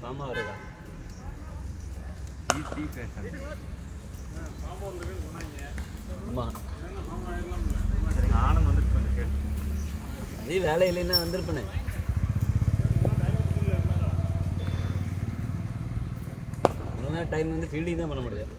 பாமா வருதா easy fashion ஆமாம் சரி ஆனந்த் வந்துட்டு கொஞ்சம் கேட்டு அதே வேலை இல்லைன்னா வந்திருப்பேனே ஒழுங்காக டைம் வந்து ஃபீல்டிங் தான் பண்ண முடியாது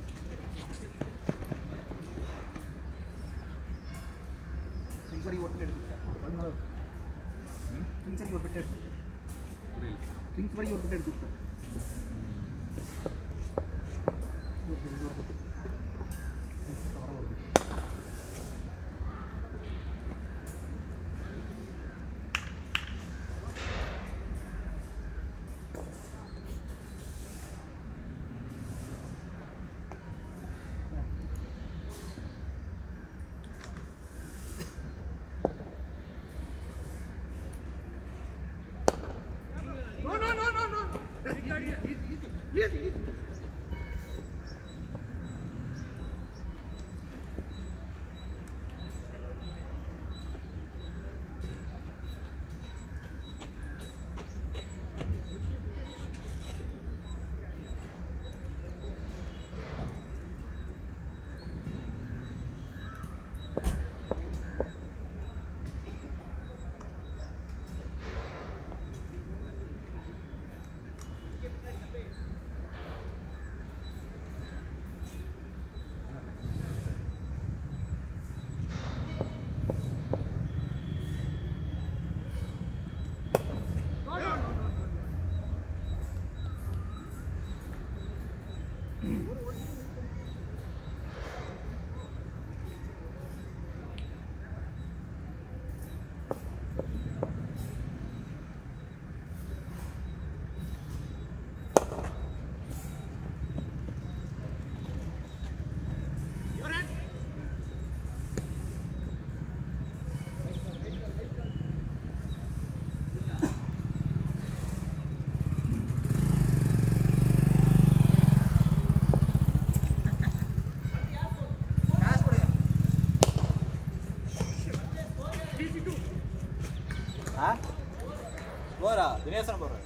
போறா தினேசன் போறேன்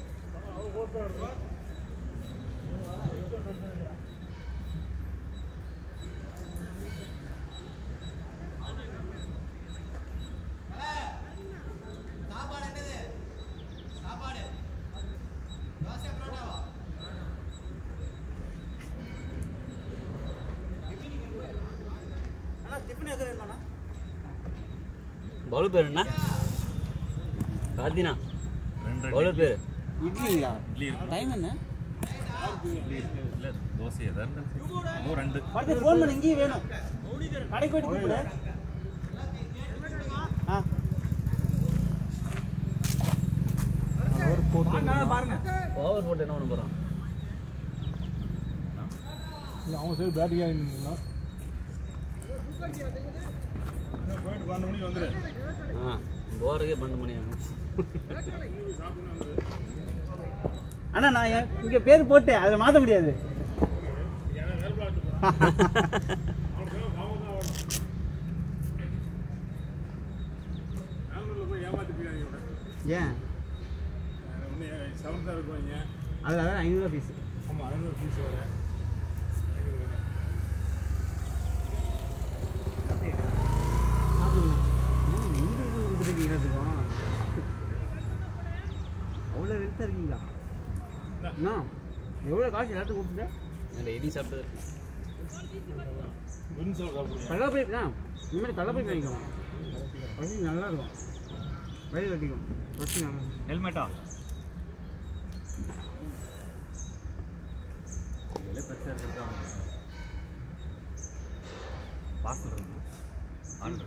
பவுல் பேர் என்ன கார்த்தினா பவுல் பேர் இட்லிங்களா இட்லி இருக்கு டைம் என்ன இட்லி இல்ல தோசை ஏதாவது இன்னும் ரெண்டு அடுத்து ஃபோன் பண்ணு இங்கேயே வேணும் கடைக்கு போயிட்டு கூப்பிடு பாருங்க ஓவர் போட்டு என்ன பண்ண போகிறான் அவங்க சைடு பேட்டிங் ஆகிருந்தீங்களா ஆ போகிறதுக்கே 12 மணி ஆகும் அண்ணா நான் இங்கே பேர் போட்டேன் அதை மாற்ற முடியாது ஏன் அதில் 500 ஃபீஸ் ஆமாம் 500 ஃபீஸ் வர அவ்வளோ வெறுத்தா இருக்கீங்களா அண்ணா எவ்வளோ காசு எல்லாத்துக்கும் கொடுத்துட்டேன் அந்த எடி சாப்பிட்டது கடலைப்பை இந்த மாதிரி கடலைப்பை வாங்கிக்கலாம் வசதி நல்லா இருக்கும் வயது கட்டிக்கும் வசதி நல்லா ஹெல்மெட்டா பெருசாக இருக்கிறதா பாசல் இருக்கு ஆண்டு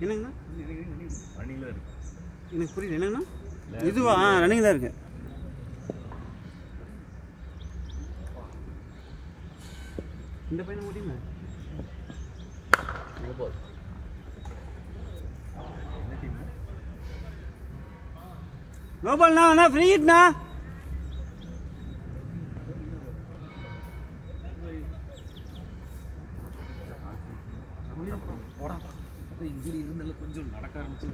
என்னங்கண்ணா ரன்னிங்கில் இருக்கு எனக்கு புரியல என்னங்கண்ணா இதுவா ரன்னிங் தான் இருக்கு இந்த பையனை முடியுமா போதும் என்ன டீம் கோபால்ண்ணா அண்ணா ஃப்ரீ ஹிட்ண்ணா போடா இன்ஜுரி இருந்தாலும் கொஞ்சம் நடக்க ஆரம்பிச்சு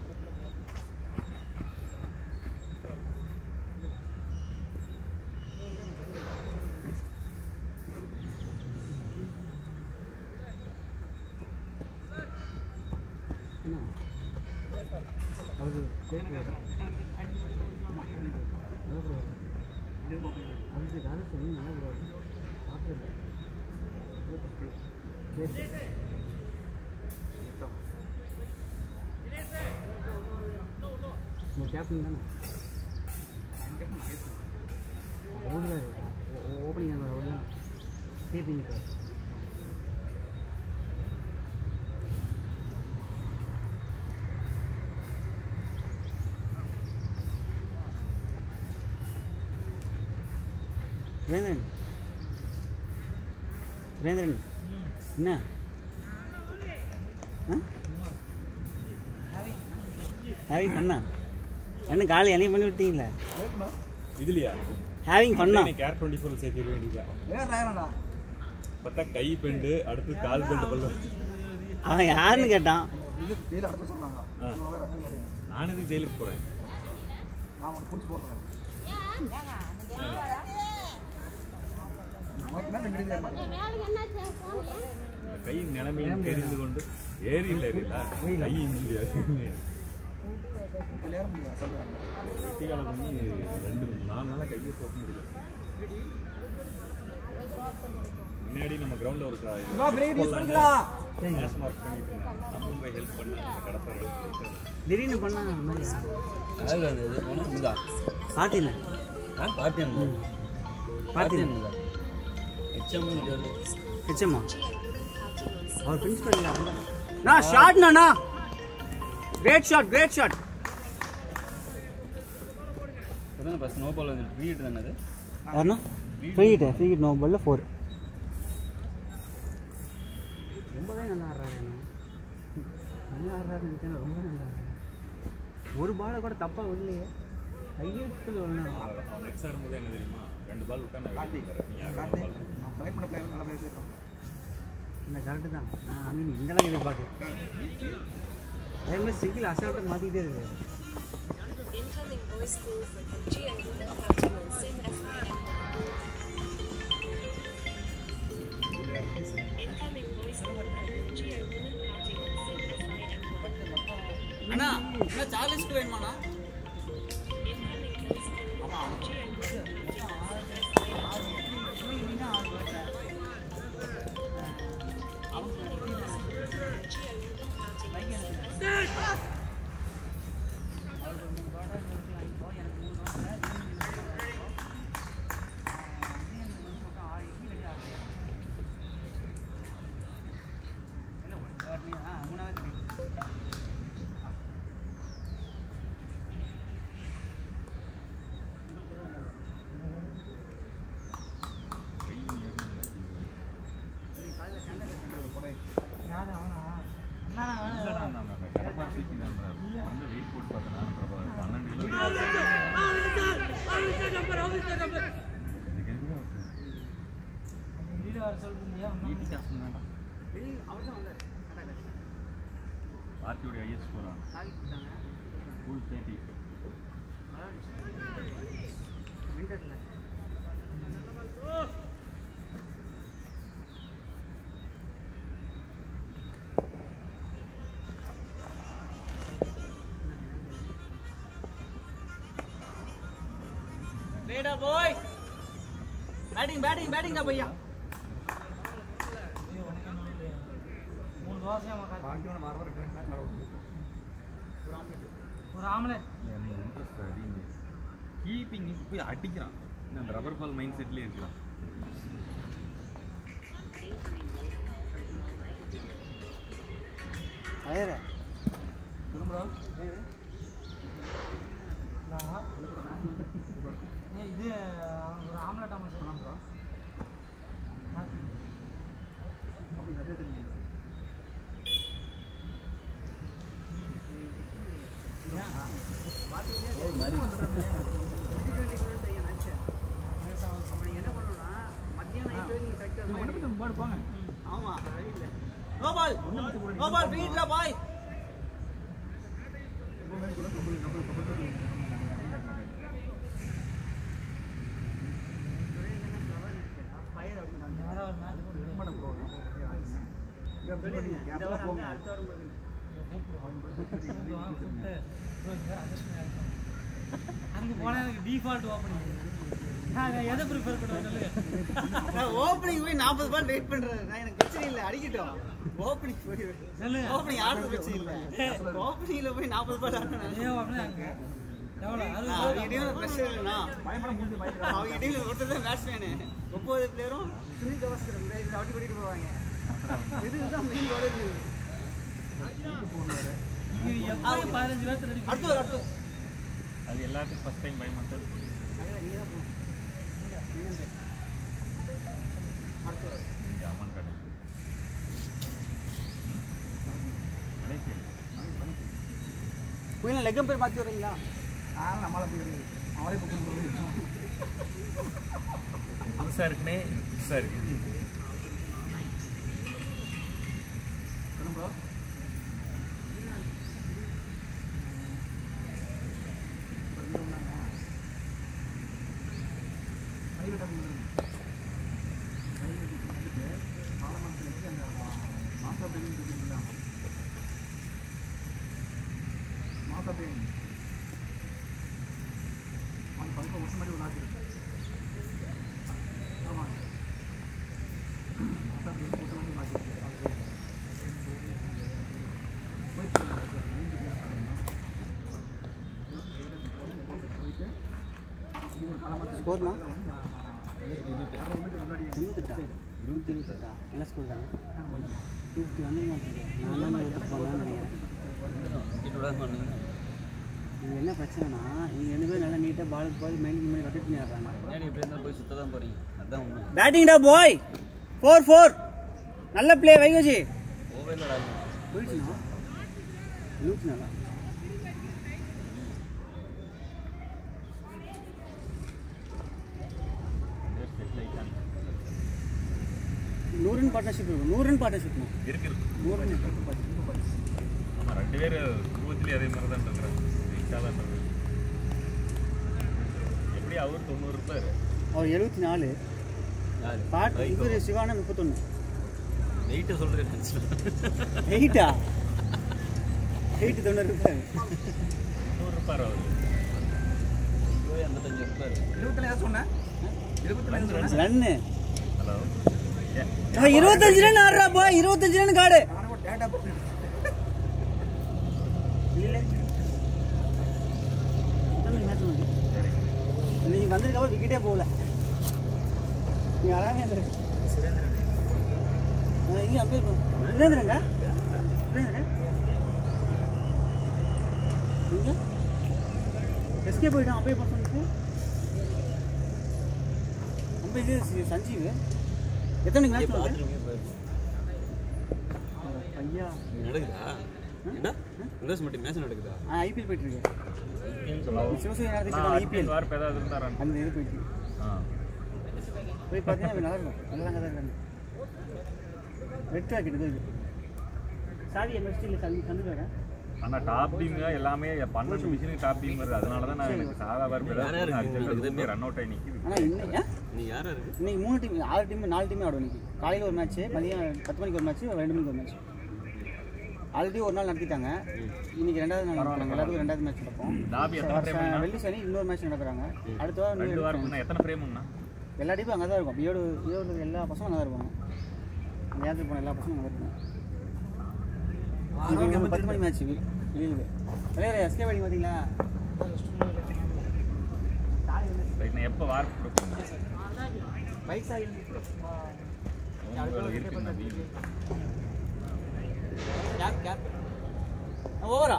கேப்டன் தானே ஓப்பனிங் கீப்பிங் சுரேந்திரன் சுரேந்திரன் என்ன ஹேவிங் பண்ணா என்ன காலி அணைய பண்ணி விட்டீங்களா இதுலையா ஹேவிங் பண்ணா கேர் 24 சேர்த்து வேண்டியதா பார்த்தா கை பெண்டு அடுத்து கால் பெண்டு பல்ல அவன் யாருன்னு கேட்டான் நான் எதுக்கு ஜெயிலுக்கு போறேன் கை நிலைமையும் தெரிந்து கொண்டு ஏறி இல்லை கை முடியாது வெட்டிக்காலம் பண்ணி 2-4 நாளாக கையை போக முடியல முன்னாடி நம்ம கிரவுண்ட்ல ஒரு மார்க் பண்ணிட்டு நம்ம போய் ஹெல்ப் பண்ண கடற்கரை திடீர்னு பண்ணா பாத்தீங்க பாத்தீங்க ஹெச்எம்மா அவர் பிரின்சிபல் நான் ஷாட் நானா கிரேட் ஷாட் அதான் பஸ் நோ பால் வந்து ஃப்ரீ ஹிட் தானே அது யாருண்ணா ஃப்ரீ ஹிட் நோ பால்ல 4 ரொம்பவே நல்லா ஆடுறாரு நல்லா ஆடுறாருன்னு ரொம்ப நல்லா ஆடுறாரு ஒரு பாலை கூட தப்பா விடலையே ஹையஸ்ட்ல வரணும் நெக்ஸ்ட் ஆடும்போது என்ன தெரியுமா 2 பால் விட்டா நான் இந்த கரெக்டு தான் ஐ மீன் இங்கெல்லாம் எதிர்பார்க்குறேன் அதே மாதிரி சிங்கிள் அசால்ட்டாக மாற்றிக்கிட்டே இருக்கு அண்ணா என்ன சார்லஸ் வேணுமாண்ணா ஆர்டியோட ஐஎஸ் ஸ்கோர் ஃபுல் 30 बेटा बॉय बैटिंग का भैया கீப்பிங் போய் அடிக்கிறான் இந்த ரப்பர் பால் மைண்ட் செட்லேயே இருக்கலாம் இது ஒரு ஆம்லெட் ஆம்லெட் சொன்னாங்க नो बॉल बीट ला भाई அங்கே போனால் எனக்கு டிஃபால்ட் ஓப்பனிங் நான் எதை ப்ரிஃபர் பண்ணுறேன் நான் ஓப்பனிங் போய் 40 பால் வெயிட் பண்றேன். நான் எனக்கு பிரச்சனை இல்லை, அடிக்கட்டும். ஓப்பனிங் போய் ஓப்பனிங் ஆடுறது பிரச்சனை இல்லை. ஓப்பனிங்ல போய் 40 பால் ஆடுறேன். அவங்க டீம்ல பிரஷர் இல்லைண்ணா. அவங்க டீம்ல ஒருத்தர் தான் பேட்ஸ்மேனு. 9 பிளேயரும் சுனில் கவாஸ்கர் அவுட்டி பண்ணிட்டு போவாங்க. இதுதான் மெயின் வருது. அடுத்து அது எல்லாத்துக்கும் ஃபர்ஸ்ட் டைம் பயமாட்டது. அம்மன் கடை புயல லெக்கம் பேர் மாற்றி வரீங்களா? நம்மளால போய் அவரே புதுசாக இருக்குனே புதுசாக இருக்கு. ஸ்கோர்னா 28 என்ன ஸ்கோர் தானே 50 வந்து நான் தான் எடுத்து போகலான்னு நினைக்கிறேன். இது என்ன பிரச்சனைனா இங்கே 2 பேரும் நல்லா நீட்டாக பாலுக்கு பால் மெயின்டைன் பண்ணி ரொட்டேட் பண்ணி ஆடுறாங்க. ஏன் இப்படி இருந்தால் போய் சுத்த தான் போறீங்க? அதான் உண்மை. பேட்டிங்டா பாய் 4-4 நல்ல பிளே வைகோஜி ஓவரில் போயிடுச்சுண்ணா 24 100 ரன் பார்ட்னர்ஷிப் இருக்கும். 100 ரன் பார்ட்னர்ஷிப் இருக்கு 100 ரன் ஆமாம், 2 பேர் குருவத்திலேயே அதே மாதிரி தான் இருக்கிறாங்க. வீட்டாக தான் இருக்கிறது. எப்படி அவர் 90 இருப்பார். அவர் 74 பாட் இவர் சிவானா 31 வெயிட்டை சொல்கிறேன். 8 90 இருப்பார். 90 இருப்பார் அவர். 85 இருப்பார். 25 சொன்னேன் 25 ரன்னு. ஹலோ 25 ரன் ஆடுறா பாய். 25 ரன் காடு நீ வந்திருக்க விக்கெட்டே போகல. நீ அழகாக இங்கே அப்படியே சுரேந்திரங்க இங்கே எஸ்கே போயிட்டான். அப்பயே பார்த்து ரொம்ப இது சஞ்சீவ் எத்தனை மேட்ச் ஐயா நடக்குதா? என்ன இங்கிலீஷ் மட்டும் மேட்ச் நடக்குதா? ஐபிஎல் போயிட்டு இருக்கு. ஐபிஎல் வார்ப்பு ஏதாவது இருந்தாரா? அந்த இது போயிட்டு போய் பார்த்தீங்கன்னா நல்லா இருக்கும். நல்லா தான் இருக்காங்க. ரெட் ராக்கெட் இது சாரி எம்எஸ்டியில் சந்து வரேன். ஆனால் டாப் டீம் எல்லாமே 12 மிஷினுக்கு டாப் டீம் வருது. அதனால தான் நான் எனக்கு சாதா வார்ப்பு ஏதாவது ரன் அவுட் ஆகி நிற்கிது. ஆனால் இன்னைக்கு நீ யாரா இருக்கு? இன்னைக்கு 3 டீம் 6 டீம் 4 டீமே ஆடும். இன்னைக்கு காலையில் ஒரு மேட்ச்சு, மதியம் 10 மணிக்கு ஒரு மேட்ச்சு, 2 மணிக்கு ஒரு மேட்ச். ஆல்ரெடி ஒரு நாள் நடத்திட்டாங்க. இன்னைக்கு 2வது நாள் நடத்துறாங்க. எல்லாத்துக்கும் 2வது மேட்ச் நடக்கும். டாபி எத்தனை ஃப்ரேம்? வெள்ளி சனி இன்னொரு மேட்ச் நடக்கிறாங்க. அடுத்த வாரம் 2 வாரம்னா எத்தனை ஃப்ரேம்னா? எல்லா டீமும் அங்கே தான் இருக்கும். ஈரோடு எல்லா பசங்களும் அங்கே தான் இருப்பாங்க. அந்த ஏற்றுக்கு போன எல்லா பசங்களும் அங்கே இருப்பாங்க. 10 மணி மேட்ச் லீவு. விளையாட எஸ்கே வெட்டிங் பார்த்தீங்களா? ரைட். எப்போ வார்ப்பு கொடுப்பீங்க? பைக் சாய் இருக்குண்ணா வீடு. கேப் ஓவரா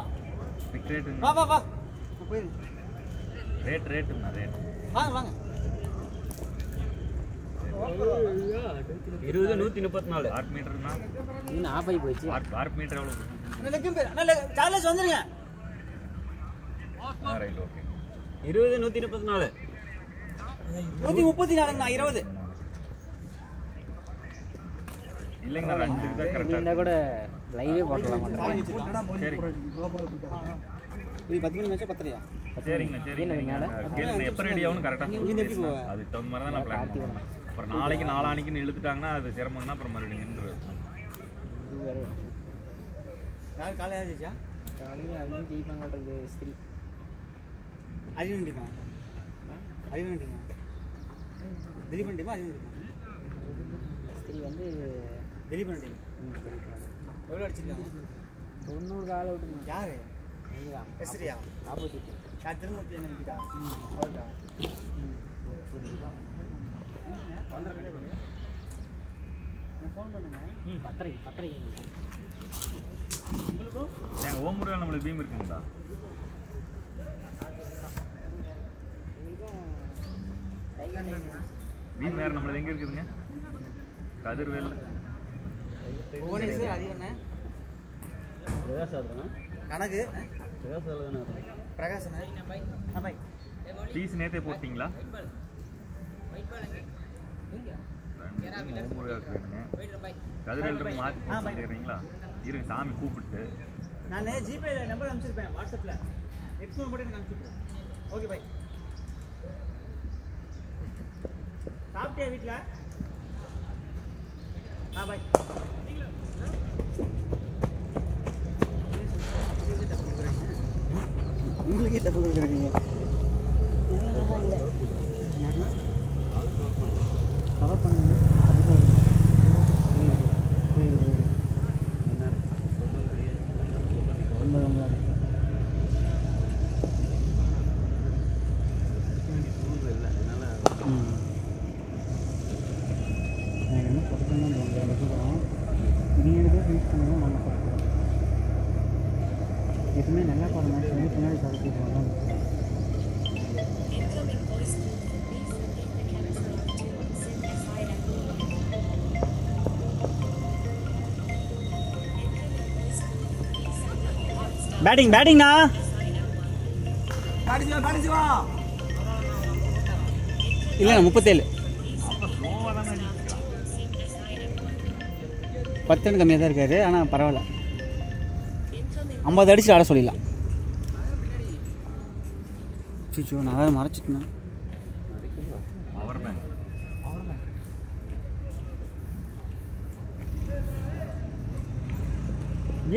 பிக் ரேட் வா வா வா போயிரு. ரேட்டுண்ணா ரேட் வாங்க வாங்க 20 134 வார்ப் மீட்டர்னா இன்னும் ஆஃப் ஆகி போயிடுச்சு. வார்ப் மீட்டர் எவ்வளோ? சார்லஸ் வந்துருங்க. Right okay. 20 134 134ங்கண்ணா 20 இல்லைங்கண்ணா 2 தான் கரெக்டாக கூட லைவே போடலாம். சரி இது 10 மணி மேட்சா 10:30 சரிங்கண்ணா சரிங்கண்ணா. கேளுங்க எப்போ ரெடி ஆகணும் கரெக்டாக அதுக்கு தகுந்த மாதிரி தான் நான் பிளான் பண்ணுவேன். அப்புறம் நாளைக்கு நாளானிக்குன்னு இழுத்துட்டாங்கன்னா அது சிரமம்னா அப்புறம் மறுபடியும் நின்றுடும். யார் காலையாக ஜெயிச்சா? காலையில் அதுவும் ஜெயிப்பாங்க. ஸ்திரீ அறிவன் டீமா? அறிவன் டீமா? திலீபன் டீமா? அறிவன் டீமா? ஸ்திரீ வந்து திலீபன் டீம். எவ்வளோ அடிச்சிருக்காங்க? 90 கால் அவுட்டுங்க. யாரு? அதுதான் எஸ்ரியா? ஆப்போசிட். யார் திருமூர்த்தி என்ன நிற்கிட்டா? அவ்வளோதா? ஃபோன் பண்ணுங்க. 10:30 உங்களுக்கும் எங்கள் ஓமுறையில் நம்மளுக்கு பீம் இருக்குங்களா? பீம் வேறு நம்மளது எங்கே இருக்குதுங்க? கதிர்வேல் புவனேஸ்வர் அறிவண்ண கணக்கு பிரகாசன பாய் பீஸ் நேற்றே போட்டிங்களா? கதிர்வேல் மாற்றி போட்டுக்கிறீங்களா? இருங்க சாமி கூப்பிட்டு நான் ஜிபே நம்பர் அனுப்பிச்சிருப்பேன் வாட்ஸ்அப்பில் நெக்ஸ்ட் நம்பர் மட்டும் அனுப்பிச்சிருப்பேன். Okay bye. சாப்பிட்டியா வீட்டில்? பாய். உங்களுக்கே தப்பு கொடுக்குறீங்க. கவர் பண்ணுங்க. எப்பவுமே நல்லா போகிற மாதிரி சொல்லி பின்னாடி சாப்பிட்டு பேட்டிங்ண்ணா இல்லைண்ணா 37 10 கம்மியாக தான் இருக்காரு. ஆனால் பரவாயில்ல 50 அடிச்சு ஆட சொல்லிடலாம். சிச்சோ நான் வேறு மறைச்சிட்டேன்.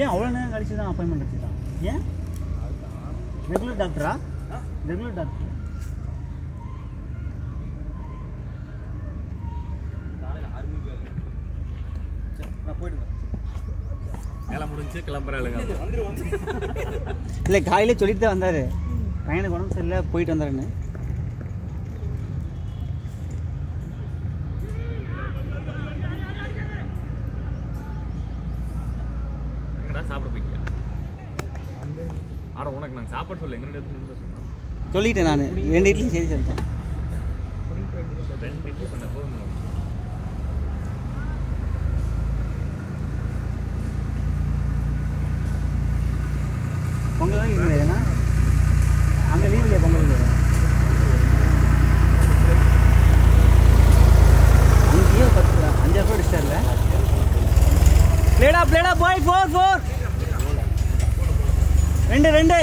ஏன் அவ்வளோ நேரம் கழிச்சு தான் அப்பாயின்மெண்ட் வச்சுருக்கான்? ஏன் ரெகுலர் டாக்டரா? ரெகுலர் டாக்டர் நான் போயிடுவேன். வேலை முடிஞ்சு கிளம்புறாளுங்க. இல்லை காலையிலே சொல்லிட்டு தான் வந்தார். பையனுக்கு உடம்பு சரியில்லை போயிட்டு வந்தாருன்னு. சாப்பிட போய்க்கியா? ஆட உனக்கு நாங்கள் சாப்பாடு சொல்ல எங்க சொல்லிட்டேன் நான் 2 இட்லி சரி சொல்லிட்டேன். 2 இட்லி பண்ண போதும். பொங்கல் தான் இல்லை ஏன்னா அங்கே லீவ் இல்லையா பொங்கல் இல்லையா? அங்கேயே 5,000 ரூபா அடிச்சிட்டார்ல. பிளேடா பாய் 4 2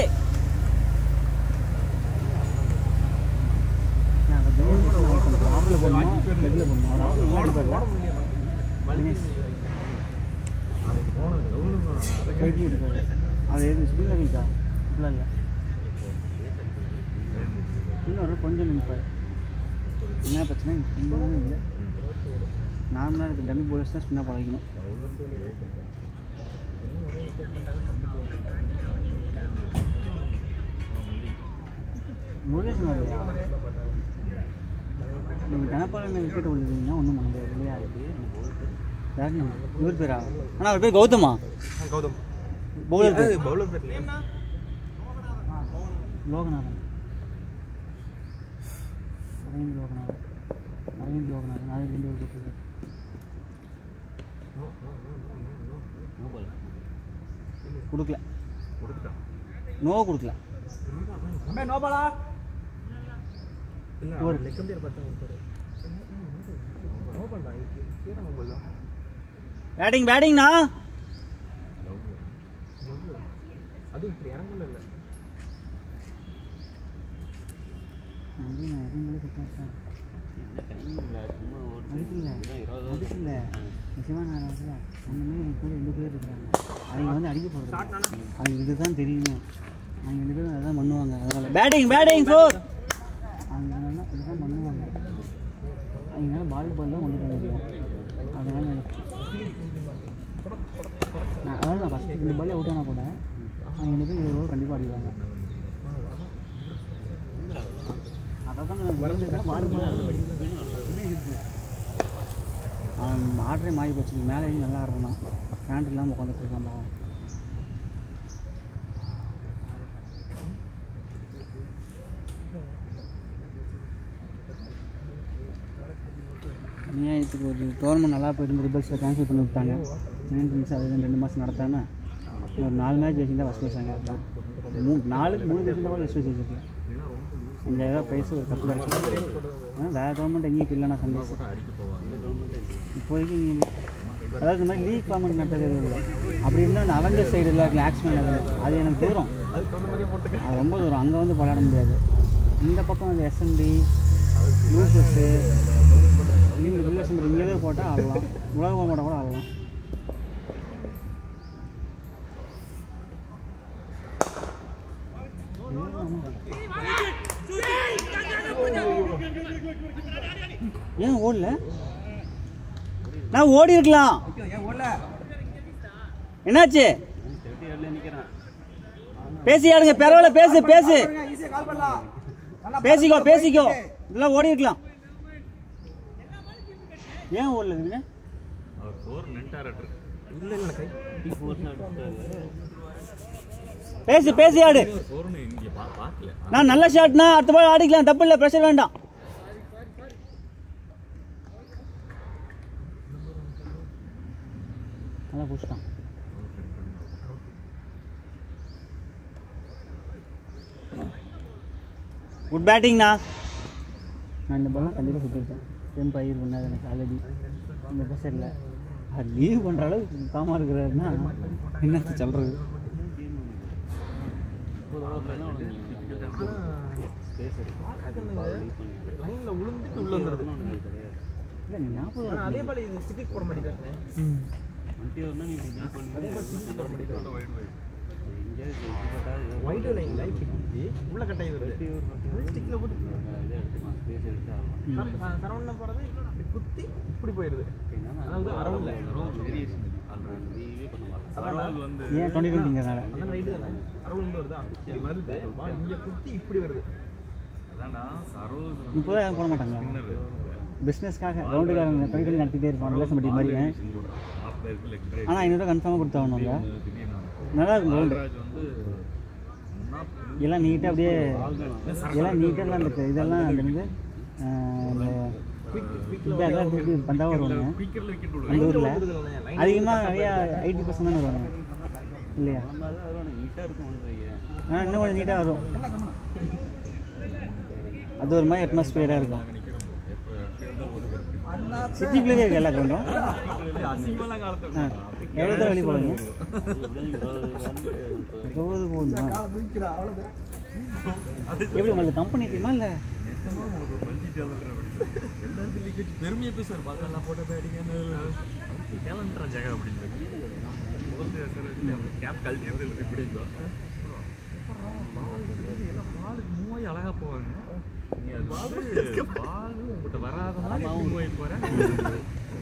அது எது ஸ்பீடாக இருக்கா? இல்லை இல்லை இன்னொரு கொஞ்சம் நிற்பார். என்ன பிரச்சனை இன்னும் இல்லை. நார்மலாக இருக்குது. டம்மி போலீஸ் தான் ஸ்பின்னாக பழகிக்கணும். முருகேசன் இல்லையா? நீங்கள் கணப்பாளர் விக்கெட் விழுந்தீங்கன்னா ஒன்றும் பண்ண முடியாது இல்லையா? யாருங்க இவர் பேரா? ஆனால் அவர் பேர் கௌதமா? பவுலர் பேர் லோகநாதன். அரவிந்த் லோகநாதன் அது 2 பேர் போட்டு கொடுக்கல. நோ கொடுக்கல. நோபாலா பேட்டிங்ண்ணா. அது இப்படி இறங்கல இல்லை. அதுக்கு இல்லை சிவாநாராயணத்தில் அந்த மாதிரி 2 பேர் இருக்கிறாங்க. அவங்க வந்து அடிக்க போகிறது அவங்க இதுதான் தெரியுமே. அவங்க 2 பேரும் அதான் பண்ணுவாங்க. அதனால் பேட்டிங் ஃபோர் அவங்க இதுதான் பண்ணுவாங்க. அவங்களால பால் தான் கொண்டு போக முடியும். அதனால் அதாவது நான் ஃபஸ்ட்டு 2 பால் அவுட் ஆனால் கூட அவங்க 2 பேரும் 20 ஓவர் கண்டிப்பாக அடிவாங்க. ஆர்டரே மாறி போச்சு. மேலே நல்லா ஆடுறான், பேண்ட் இல்லாமல் உட்காந்துட்டு இருக்கான். அநியாயத்துக்கு ஒரு கவர்மெண்ட் நல்லா போயிட்டு ரிபல்ஸில் கேன்சல் பண்ணி விட்டாங்க. மெயின்டெனன்ஸ் அது 2 மாதம் நடத்தாமல் ஒரு 4 மேட்ச் வச்சுருந்தா ஃபஸ்ட் ப்ரைஸ் வாங்க. 3 வச்சுருந்தா கூட ஃபஸ்ட் ப்ரைஸ் வச்சுருக்கேன். 5000 ப்ரைஸ் ஒரு கப்பு கிடச்சி. வேறு கவர்மெண்ட் எங்கேயும் இல்லைண்ணா சண்டேஸ் இப்போதைக்கு. அதாவது இந்த மாதிரி லீக் ஃபார்மெண்ட் நடத்துறது இல்லை. அப்படி இருந்தால் அவங்க சைடு இல்லை கிளாக்ஸ்மேன் அது எனக்கு தூரம், அது ரொம்ப தூரம். அங்கே வந்து விளையாட முடியாது. இந்த பக்கம் வந்து எஸ்என்டி லூசஸ்ஸு நீங்கள் ரிலேஷன் இங்கே போட்டால் ஆடலாம், உலக போட்டால் கூட ஆடலாம். ஏன் ஓடல? நான் ஓடி இருக்கலாம். என்னாச்சு? பேசி ஆடுங்க, பரவாயில்ல, பேசிக்கோ. இதெல்லாம் ஓடி இருக்கலாம். ஏன் ஓடல? பேசி ஆடு. நான் நல்ல ஷாட்னா அடுத்த பால் ஆடிக்கலாம், தப்பு இல்லை, ப்ரெஷர் வேண்டாம். நல்லா புடிச்சிட்டான். குட் பேட்டிங்ண்ணா. நான் இந்த பால்லாம் கண்டிப்பாக சுற்றிருக்கேன். டெம்ப் ஆகி பண்ணாது எனக்கு ஆல்ரெடி. இந்த ப்ரெஷரில் அது லீவ் பண்ணுற அளவுக்கு காமாக இருக்கிறாருன்னா என்னத்தை சொல்கிறது? இல்லை நீ 40 அதே போல இது ஸ்டிக் போட மாட்டேங்கிறானே. ஒயிட் லைன் லைட் உள்ள கட்டாயி வருது. ஸ்டிக்ல போட்டு சரவுண்ட்ல போறது குத்தி இப்படி போயிடுது. அதாவது அரவுண்ட்ல அரவுண்ட் வந்து ஏன் 2020ங்கறனால அதான் ரைட் தான. அரவுண்ட் வருதா? வருது. இங்க குத்தி இப்படி வருது. அதான்டா சரோஸ் இப்போதான் போட மாட்டாங்க. பிஸ்னஸ்க்காக ரவுண்டுக்காரங்க 2020 நடத்திட்டே இருப்பாங்க. ரிலேஷன் பட்டி மாதிரி. ஆனால் 500 கன்ஃபார்மாக கொடுத்தாங்க. நல்லா இருக்கும் ரவுண்டு. எல்லாம் நீட்டாக அப்படியே எல்லாம் நீட்டாக இருக்குது. இதெல்லாம் வந்து இதெல்லாம் பந்தாவாக வருவாங்க அந்த ஊரில். அதிகமாக நிறையா 80% தானே வருவாங்க இல்லையா? இன்னும் கொஞ்சம் நீட்டாக வரும். அது ஒரு மாதிரி அட்மாஸ்பியராக இருக்கும். சிட்டிக்குள்ளே இருக்கு எல்லா கிரௌண்டும். எவ்வளோ தான் வெளியே போடுங்க? 20 போகுதுமா? எப்படி உங்களுக்கு கம்பெனி தெரியுமா? இல்லை பெருமையை பேசுவார். பார்க்கலாம் போட்டோ பேட்டிங் கேலண்டரா ஜெகா அப்படின்னு கேப் கல்ச்சர் இப்படி பாலுக்கு மூவாய் அழகா போவாங்க.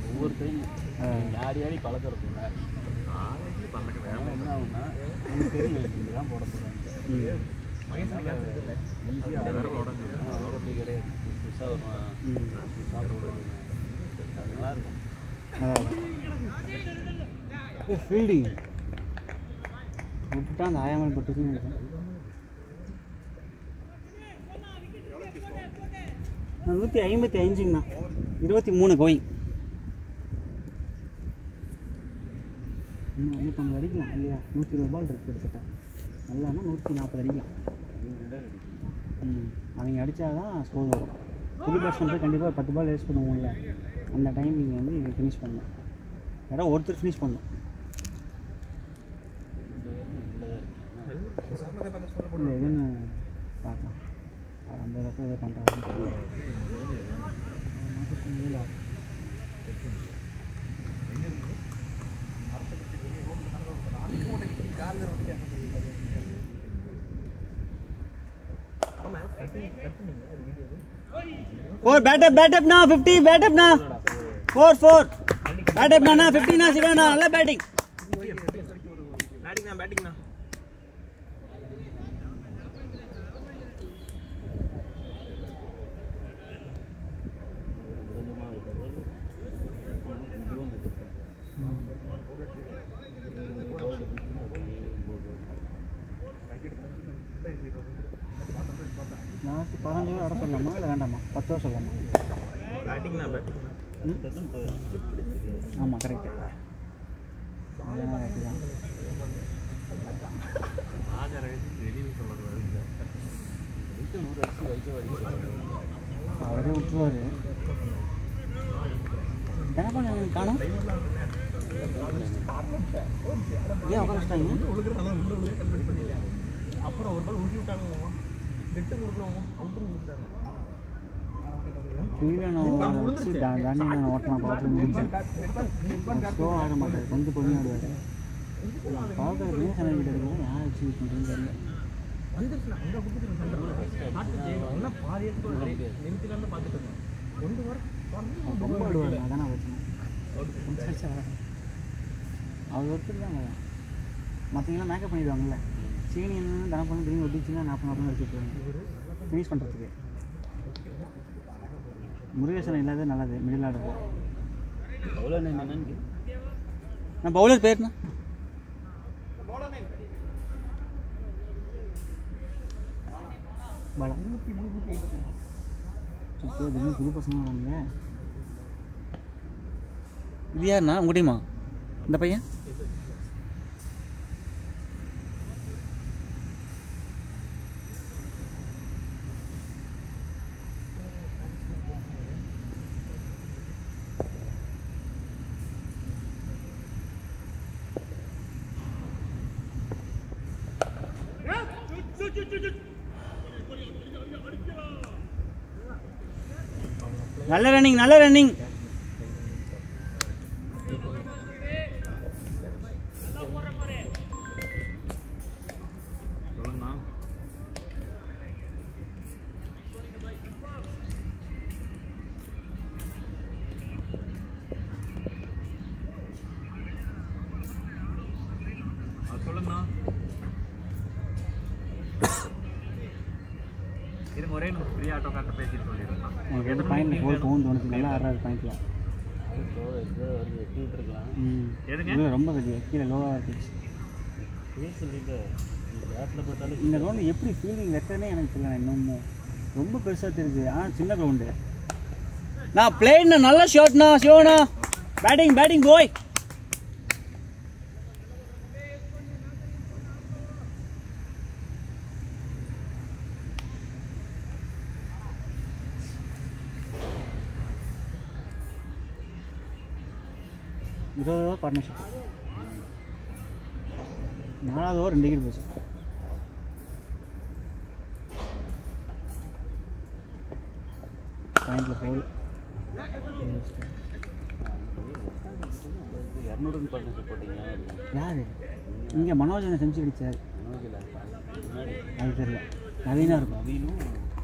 ஒவ்வொருத்தரையும் யார் யாரையும் கலக்கிறது பல்லக்கு வேலை என்ன ஆகுனா நமக்கு தெரியும் தான் போட போகிறாங்க. நல்லா இருக்கும். ஃபீல்டிங் விட்டுட்டா அந்த ஆயாமல் பட்டு 155ங்கண்ணா. 23 கோயிங். இன்னும் 150 அடிக்கலாம் இல்லையா? 120 பால் இருக்குது கிட்டத்தட்ட. நல்லானா 140 அடிக்கலாம். அவங்க அடித்தா தான் ஸ்கோர் வரும். புது பேட்ஸ்மேன் கண்டிப்பாக 10 பால் வேஸ்ட் பண்ணுவோம்ல, அந்த டைம் நீங்கள் வந்து இதை ஃபினிஷ் பண்ணணும். யாராவது ஒருத்தர் ஃபினிஷ் பண்ணணும். இல்லை எதுன்னு பார்க்கலாம். அந்த இடத்துல இதை பண்ணுறாங்க. 4 bat up now 50 bat up now 4 bat up now 50 na Siva na நல்ல batting லாஸ்ட் 15 ஓவர் அடப்படலாமா இல்லை வேண்டாமா 10 ஓவர் சொல்லலாமா பேட்டிங் நான் பேட்டிங் ஆமாம் கரெக்டு அவரே விட்டுருவாரு என்ன பண்ண காணும் ஏன் உட்காந்துட்டாங்க அப்புறம் ஒரு பால் ஊட்டி விட்டாங்க தாண்டி ஓட்டலாம் பார்த்து முடிஞ்சேன் ஸ்லோ ஆட மாட்டார் கொஞ்சம் பொண்ணு ஆடுவார் பார்க்குற பிளேஸ் கிட்ட இருக்கிறது யார் வச்சு பண்ணுறதுன்னு தெரியல ரொம்ப ஆடுவார் அதான் பிரச்சனை அவர் ஒருத்தர் தாங்க மற்றவங்களாம் மேக்கப் பண்ணிடுவாங்கல்ல சீனியன் தனம் பண்ணி திரும்பி ஒட்டிச்சுன்னா 40 வச்சுருவாங்க ஃபினிஷ் பண்ணுறதுக்கு முருகேசன் இல்லாத நல்லது மிடில் ஆர்டர் நான் பவுலர் பேர்னா புது பசங்க வராங்க இது யாருண்ணா உங்க டீமா இந்த பையன் நல்ல ரன்னிங் சொல்லுங்கண்ணா இது ஒரே ஃப்ரீ ஆட்டோ கார்ட்ட பேசிட்டு சொல்லிடுறேன் எனக்கு எந்த பாயிண்ட்ல கோல் போகும் தோணுது நல்லா ஆடுறாரு பாயிண்ட்ல எதுங்க ரொம்ப கீழே லோவாக இருந்துச்சு இந்த கிரவுண்டு எப்படி ஃபீலிங் வெட்டனே எனக்கு தெரியல இன்னமும் ரொம்ப பெருசாக தெரியுது சின்ன கிரவுண்டு நான் பிளேட்ண்ணா நல்ல ஷாட்ண்ணா சிவண்ணா பேட்டிங் போய் ஓவர் பார்ட்னர்ஷிப் 4வது ஓவர் 2 விக்கெட் போச்சு பாயிண்ட்ல போல் 200 பார்ட்னர்ஷிப் போட்டீங்க யாரு இங்கே மனோஜனை செஞ்சு அடிச்சார் அது தெரியல நவீனா இருக்கும்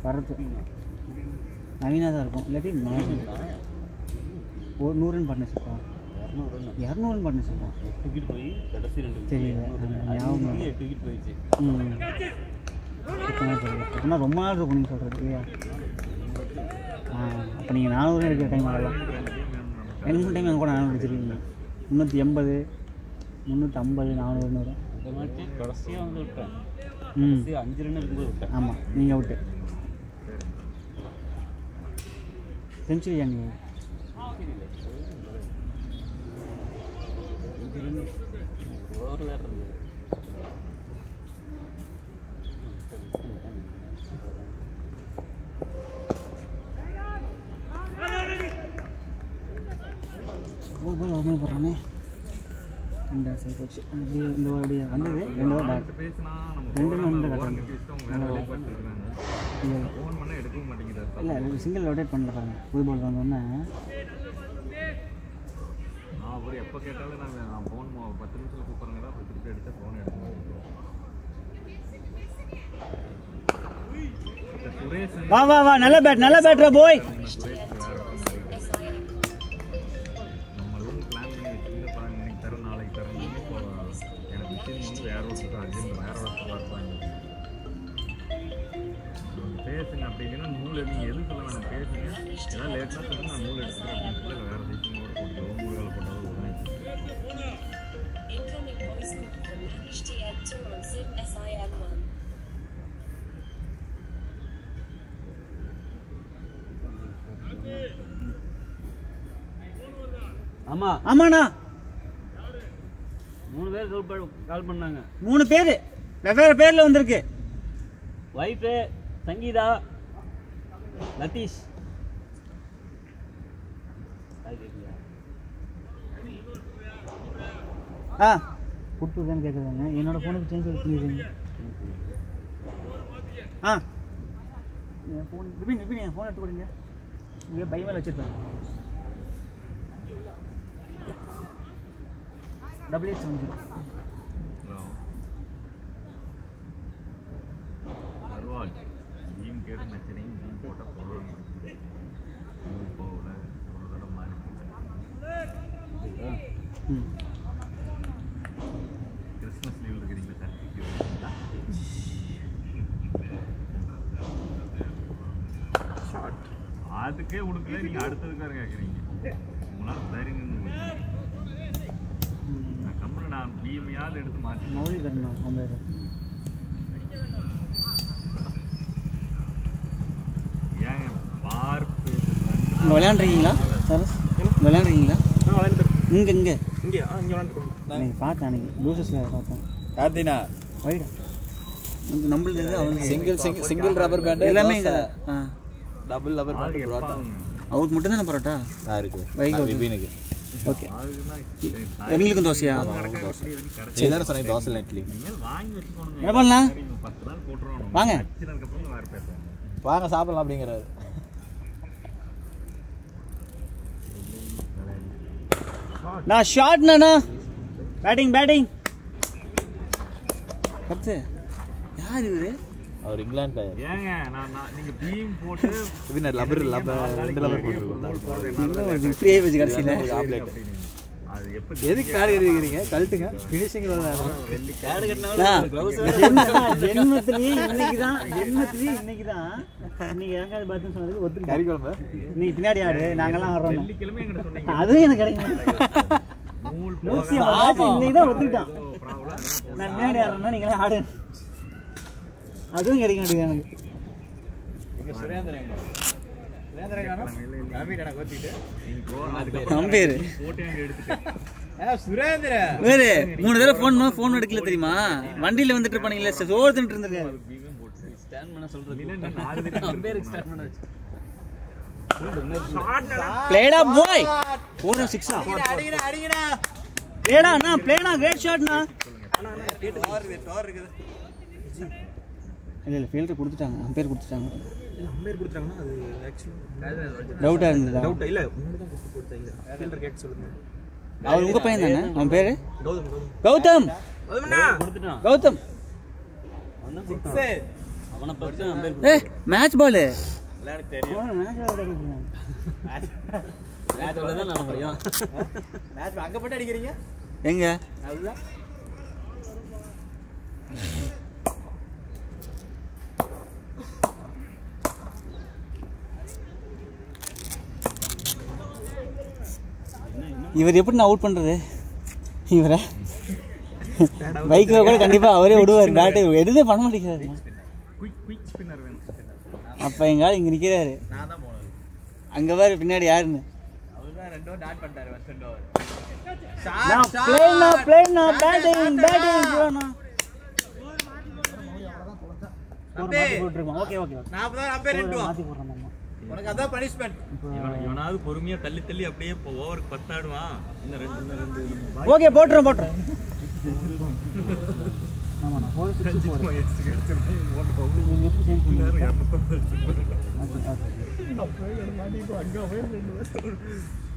வரது நவீனா தான் இருக்கும் இல்லாட்டி மனோஜன் ஒரு 100 ரன் பார்ட்னர்ஷிப்பா 200 ரன் பார்ட்னர்ஷிப்பா டிக்கெட் போய் கடைசி 2 தெரியல ஞாபகம் 8 விக்கெட் போயிடுச்சு அப்படின்னா ரொம்ப நாள் இருக்கும் நீங்கள் சொல்கிறது இல்லையா அப்போ நீங்கள் 400 இருக்கிற டைம் ஆகலாம் ரெண்டு டைம் எங்கள் கூட 400 வச்சுருக்கீங்க 380 350 400 வரும் இந்த மாதிரி கடைசியாக வந்து விட்டேன் 5 ரன் இருக்கும்போது விட்டேன் ஆமாம் நீங்கள் விட்டு செஞ்சுரியா நீங்கள் ஓவரில் இருந்தது ஓவர் போடுறானே இந்த சைட் வச்சு இந்த வண்டி வந்தது 2 ஓவர் டாட் 2 வந்து இல்லை சிங்கிள் ரொட்டேட் பண்ணல பாருங்க புது பால் வந்தோடனே அவர் எப்போ கேட்டாலும் நான் ஃபோன் 10 நிமிஷத்தில் கூப்பிட்றேங்க தான் திருப்பி எடுத்து ஃபோன் எடுத்து சுரேஷ் வா வா வா நல்ல பேட்ரா போய். நம்ம ரூம் பிளான் பண்ணி வச்சுருந்தப்பா இன்னைக்கு தரோம் நாளைக்கு தரோம். இப்போ எனக்கு விஷயம் வந்து வேற ஒருத்தர் அர்ஜென்ட் வேற ஒருத்தர் இருப்பாங்க. பேசுங்க அப்படிங்கன்னா நூல் எடுங்க. எது சொல்ல வேணும் பேசுங்க. ஏதாவது லேட்டாக சொல்லி நான் நூல் எடுத்துக்கிறேன் அப்படின்னு சொல்லி வேறு விஷயங்களோட போட்டுக்கிறோம். நூல்களை போட்டாலும் உடனே ஆமாண்ணா 3 பேர் கால் பண்ணாங்க. 3 பேர் வெவ்வேறு பேரில் வந்திருக்கு. ஒய்ஃபு சங்கீதா, லத்தீஷ். கொடுத்துதான்னு கேட்குறாங்க. என்னோட ஃபோனுக்கு சேஞ்ச் பண்ணிடுறீங்க. என் ஃபோன் விபின் என் ஃபோன் எடுத்து கொடுங்க. இங்கே பை மேலே வச்சுருப்பேன். 8870. பரவாயில்ல ஜீம் கேட்டு நச்சனையும் ஜீம் போட்டால் போடுவாங்க. போகல ஒரு தடவை மாறி கிறிஸ்மஸ் லீவில் இருக்கிறீங்களா சார்? அதுக்கே உடுக்கல நீங்கள் அடுத்ததுக்கார கேட்குறீங்க. உங்களால் சரிங்க கம்பெனி நான் பிஎம்ஐயாவது எடுத்து மாற்றி மௌலி தரணும். ஏன் பார்ப்பு இங்கே விளையாண்டுருக்கீங்களா சார்? விளையாண்டுருக்கீங்களா? இங்கே நீங்கள் பார்த்தேன் அன்றைக்கி ப்ளூசஸில் பார்த்தேன். கார்த்தினா வைடா நம்மளுக்கு அவங்க சிங்கிள் ரப்பர் பேண்ட் எல்லாமே டபுள் ரப்பர் பேண்ட் புரோட்டா அவருக்கு மட்டும் தானே பரோட்டா இருக்கு. வைகோ விபினுக்கு ஓகே. எங்களுக்கும் தோசையா? எல்லாரும் சொன்னீங்க தோசை இல்லை இட்லி. வாங்கி வச்சுக்கோங்க. என்ன பண்ணலாம்? 10 நாள் போட்டுருவோம். வாங்க அதுக்கப்புறம் வேறு பேசுவோம். வாங்க சாப்பிடலாம் அப்படிங்கிறாரு. நான் ஷாட்ண்ணா. பேட்டிங் பத்து. யார் இவரு? அவர் இங்கிலாந்து பிளேயர். ஏங்க நான் நீங்க பீம் போட்டு விபின் ரப்பர் ரெண்டு ரப்பர் போட்டுருக்கோம். இப்படியே வச்சு கடைசியில் அது எப்போ எதுக்கு பேட் கட்டிக்கிறீங்க? கழட்டுங்க. ஃபினிஷிங் பேட் கட்டினா ஜென்மத்திலேயே இன்னைக்கு தான் இன்னைக்கு எங்காவது பார்த்துன்னு சொன்னதுக்கு ஒத்துக்கிட்டேன். கறி குழம்பு இன்னைக்கு பின்னாடி ஆடு நாங்கெல்லாம் வர்றோம். வெள்ளிக்கிழமை எங்கிட்ட சொன்னீங்க அதுவும் எனக்கு கிடைக்கும். நூல் இன்னைக்கு தான் ஒத்துக்கிட்டான். நான் பின்னாடி ஆடுறேன்னா நீங்களாம் ஆடு. அதுவும் கிடைக்க மாட்டேங்குது எனக்கு. நம்பேரு வேறு 3 தடவை ஃபோன் எடுக்கல தெரியுமா? வண்டியில் வந்துட்டு இருப்பானுங்களே சோறு தின்ட்டு இருந்திருக்காரு. பிளேடா பாய் போடா 6 பிளேடா அண்ணா பிளேடா கிரேட் ஷாட்ண்ணா. இல்லை ஃபீல்டர் கொடுத்துட்டாங்க. அம்பேர் கொடுத்துட்டாங்க. அது ஆக்சுவலி டவுட்டாக இருந்ததா? டவுட் இல்லை. ஃபீல்டர் கேட் சொல்லுங்க. அவர் உங்கள் பையன் தானே? அவன் பேர் கௌதம். கௌதம் அவனை பார்த்து அம்பேர் மேட்ச் பாலு அங்கே போட்டு அடிக்கிறீங்க எங்க? அதுதான் இவர் எப்படி நான் அவுட் பண்ணுறது இவரை? பைக்கில் கூட கண்டிப்பாக அவரே விடுவார். பேட்டு எதுவுமே பண்ண மாட்டேங்கிறாரு. குயிக் ஸ்பின்னர் வேணும். அப்போ எங்காலும் இங்கே நிற்கிறாரு. நான் தான் போனது. அங்கே பாரு பின்னாடி யாருன்னு. அவர் தான் 2 டாட் பண்ணிட்டாரு. ஃபர்ஸ்ட் ஓவர் ஓகே ஓகே உனக்கு அதான் பனிஷ்மெண்ட். இவனாவது பொறுமையா தள்ளி அப்படியே ஓவருக்கு 10 ஆடுவான். இன்னும் ரெண்டு ஓகே போட்டுறோம்.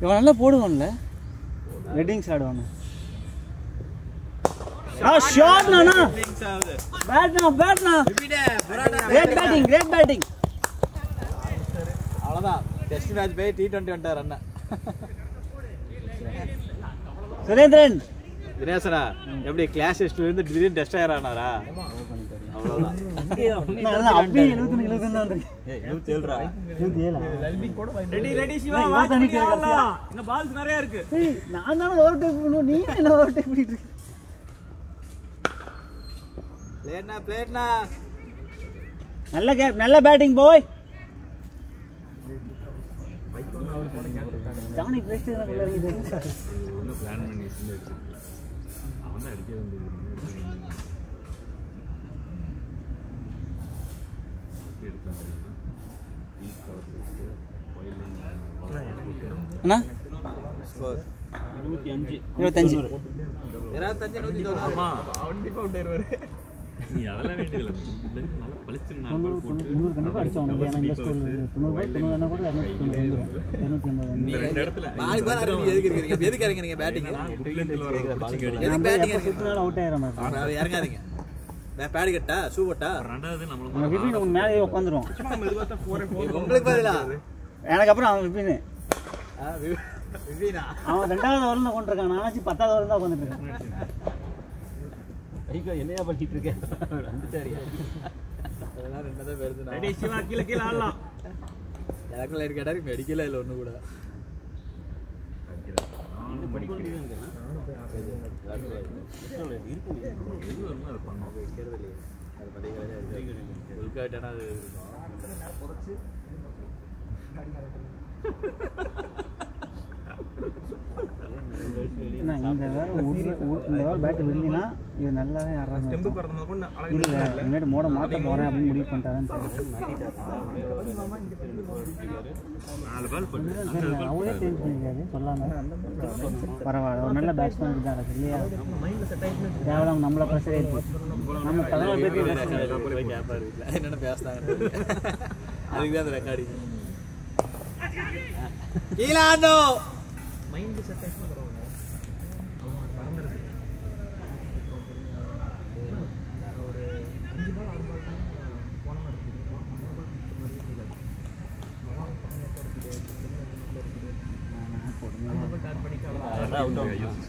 இவன் நல்லா போடுவான்ல. வெட்டிங்ஸ் ஆடுவானு. ஷாட் நானா பேட்னா கிரேட் பேட்டிங் அவ்வளவுதான் டெஸ்ட் மேட்ச் போய் T20 வந்துட்டார் அண்ணா சுரேந்திரன் தினேசனா எப்படி கிளாஸ் டெஸ்ட்ல இருந்து திடீர்னு டெஸ்ட் ஆயிரானாரா அவ்வளவுதான் அப்படி 73 தான் இருக்கு 77 ரெடி சிவா வா இன்னும் பால்ஸ் நிறைய இருக்கு நான் தான ஓவர் டேக் பண்ணுவோம் நீ என்ன ஓவர் டேக் பண்ணிட்டு இருக்க பிளேட்னா நல்ல பேட்டிங் பாய் ஜானி கிரேஸ்ட் என்ன பண்ணுறது ஒன்றும் பிளான் பண்ணி வச்சு அவன் தான் அடிக்க வேண்டியது அண்ணா 25 ஆமா அவன் டிஃபா அவுட் ஆயிருவாரு நீ அதெல்லாம் வேண்டியதில்லை நல்லா பளிச்சுன்னு 90 கண்டிப்பாக அடிச்சோம் ஏன்னா இந்த ஸ்கோர் 90 கூட 250 இந்த ரெண்டு இடத்துல எதுக்கு இறங்குறீங்க பேட்டிங் அவுட் ஆயிரம் இறங்காதீங்க பேட் கட்டா ஷூ போட்டா ரெண்டாவது நம்ம விபின் மேலே உட்காந்துரும் உங்களுக்கு பதிலா எனக்கு அப்புறம் அவன் விபின் விபினா அவன் 2வது ஓவரில் தான் கொண்டிருக்கான் நானாச்சு 10வது ஓவரில் தான் உட்காந்துட்டு இருக்கேன் ஐயோ என்னையா பண்ணிட்டு இருக்கேன் வந்துட்டாரியா அதெல்லாம் ரெண்டாவது வருது ரெடி சிவா கீழ ஆடலாம் எனக்குள்ள இருக்கடா மெடிக்கல இல்ல ஒண்ணு கூட இந்த படிக்க வேண்டியது இந்த வேறு பேட்டு விடலினா இது நல்லாவே ஆடுறாங்க இல்லை இனிமேட்டு மோட மாற்ற போகிறேன் அப்படின்னு முடிவு பண்ணிட்டாருன்னு அவங்களே சேஞ்ச் பண்ணிக்காது சொல்லாமல் பரவாயில்ல ஒரு நல்ல பேட்ஸ்மேன் தான் இருக்கு இல்லையா தேவையில்லாம நம்மளை ப்ரெஷர் ஆயிடுச்சு நம்ம தலைவர் என்னென்ன பேசுறாங்க அதுக்கு தான் அந்த ரெக்கார்டிங் கீழாண்டோ மைண்ட் செட் ஆயிடுச்சு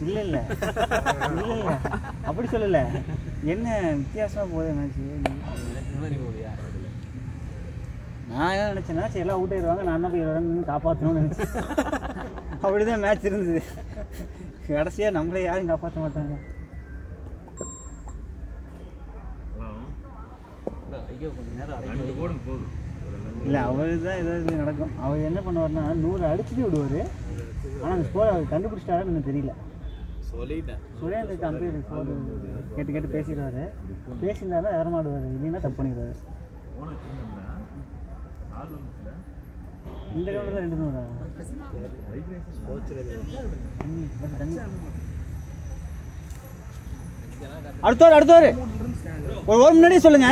இல்லை இல்லை அப்படி சொல்லலை என்ன வித்தியாசமாக போகுது மேட்ச்சு நான் என்ன நினச்சேன்னா சரி எல்லாம் அவுட் ஆயிடுவாங்க நான் தான் போய் ரன் காப்பாற்றணும்னு நினச்சேன் அப்படிதான் மேட்ச் இருந்தது கடைசியாக நம்மளே யாரும் காப்பாற்ற மாட்டாங்க இல்லை அவரு தான் ஏதாவது நடக்கும் அவர் என்ன பண்ணுவார்னா 100 அடிச்சுட்டு விடுவார் ஆனால் அந்த ஸ்கோர் அவர் கண்டுபிடிச்சிட்டாருன்னு எனக்கு தெரியல சொல்லிட்டேன் சுரேந்திர அம்பையர் ஸ்கோர் கேட்டு பேசிடுவார் பேசியிருந்தாருன்னா இறமாடுவார் இல்லைன்னா தப்பு பண்ணிடுவார் இந்த கிரௌண்டில் 2 நூறா அடுத்தவர் ஒரு முன்னாடியே சொல்லுங்க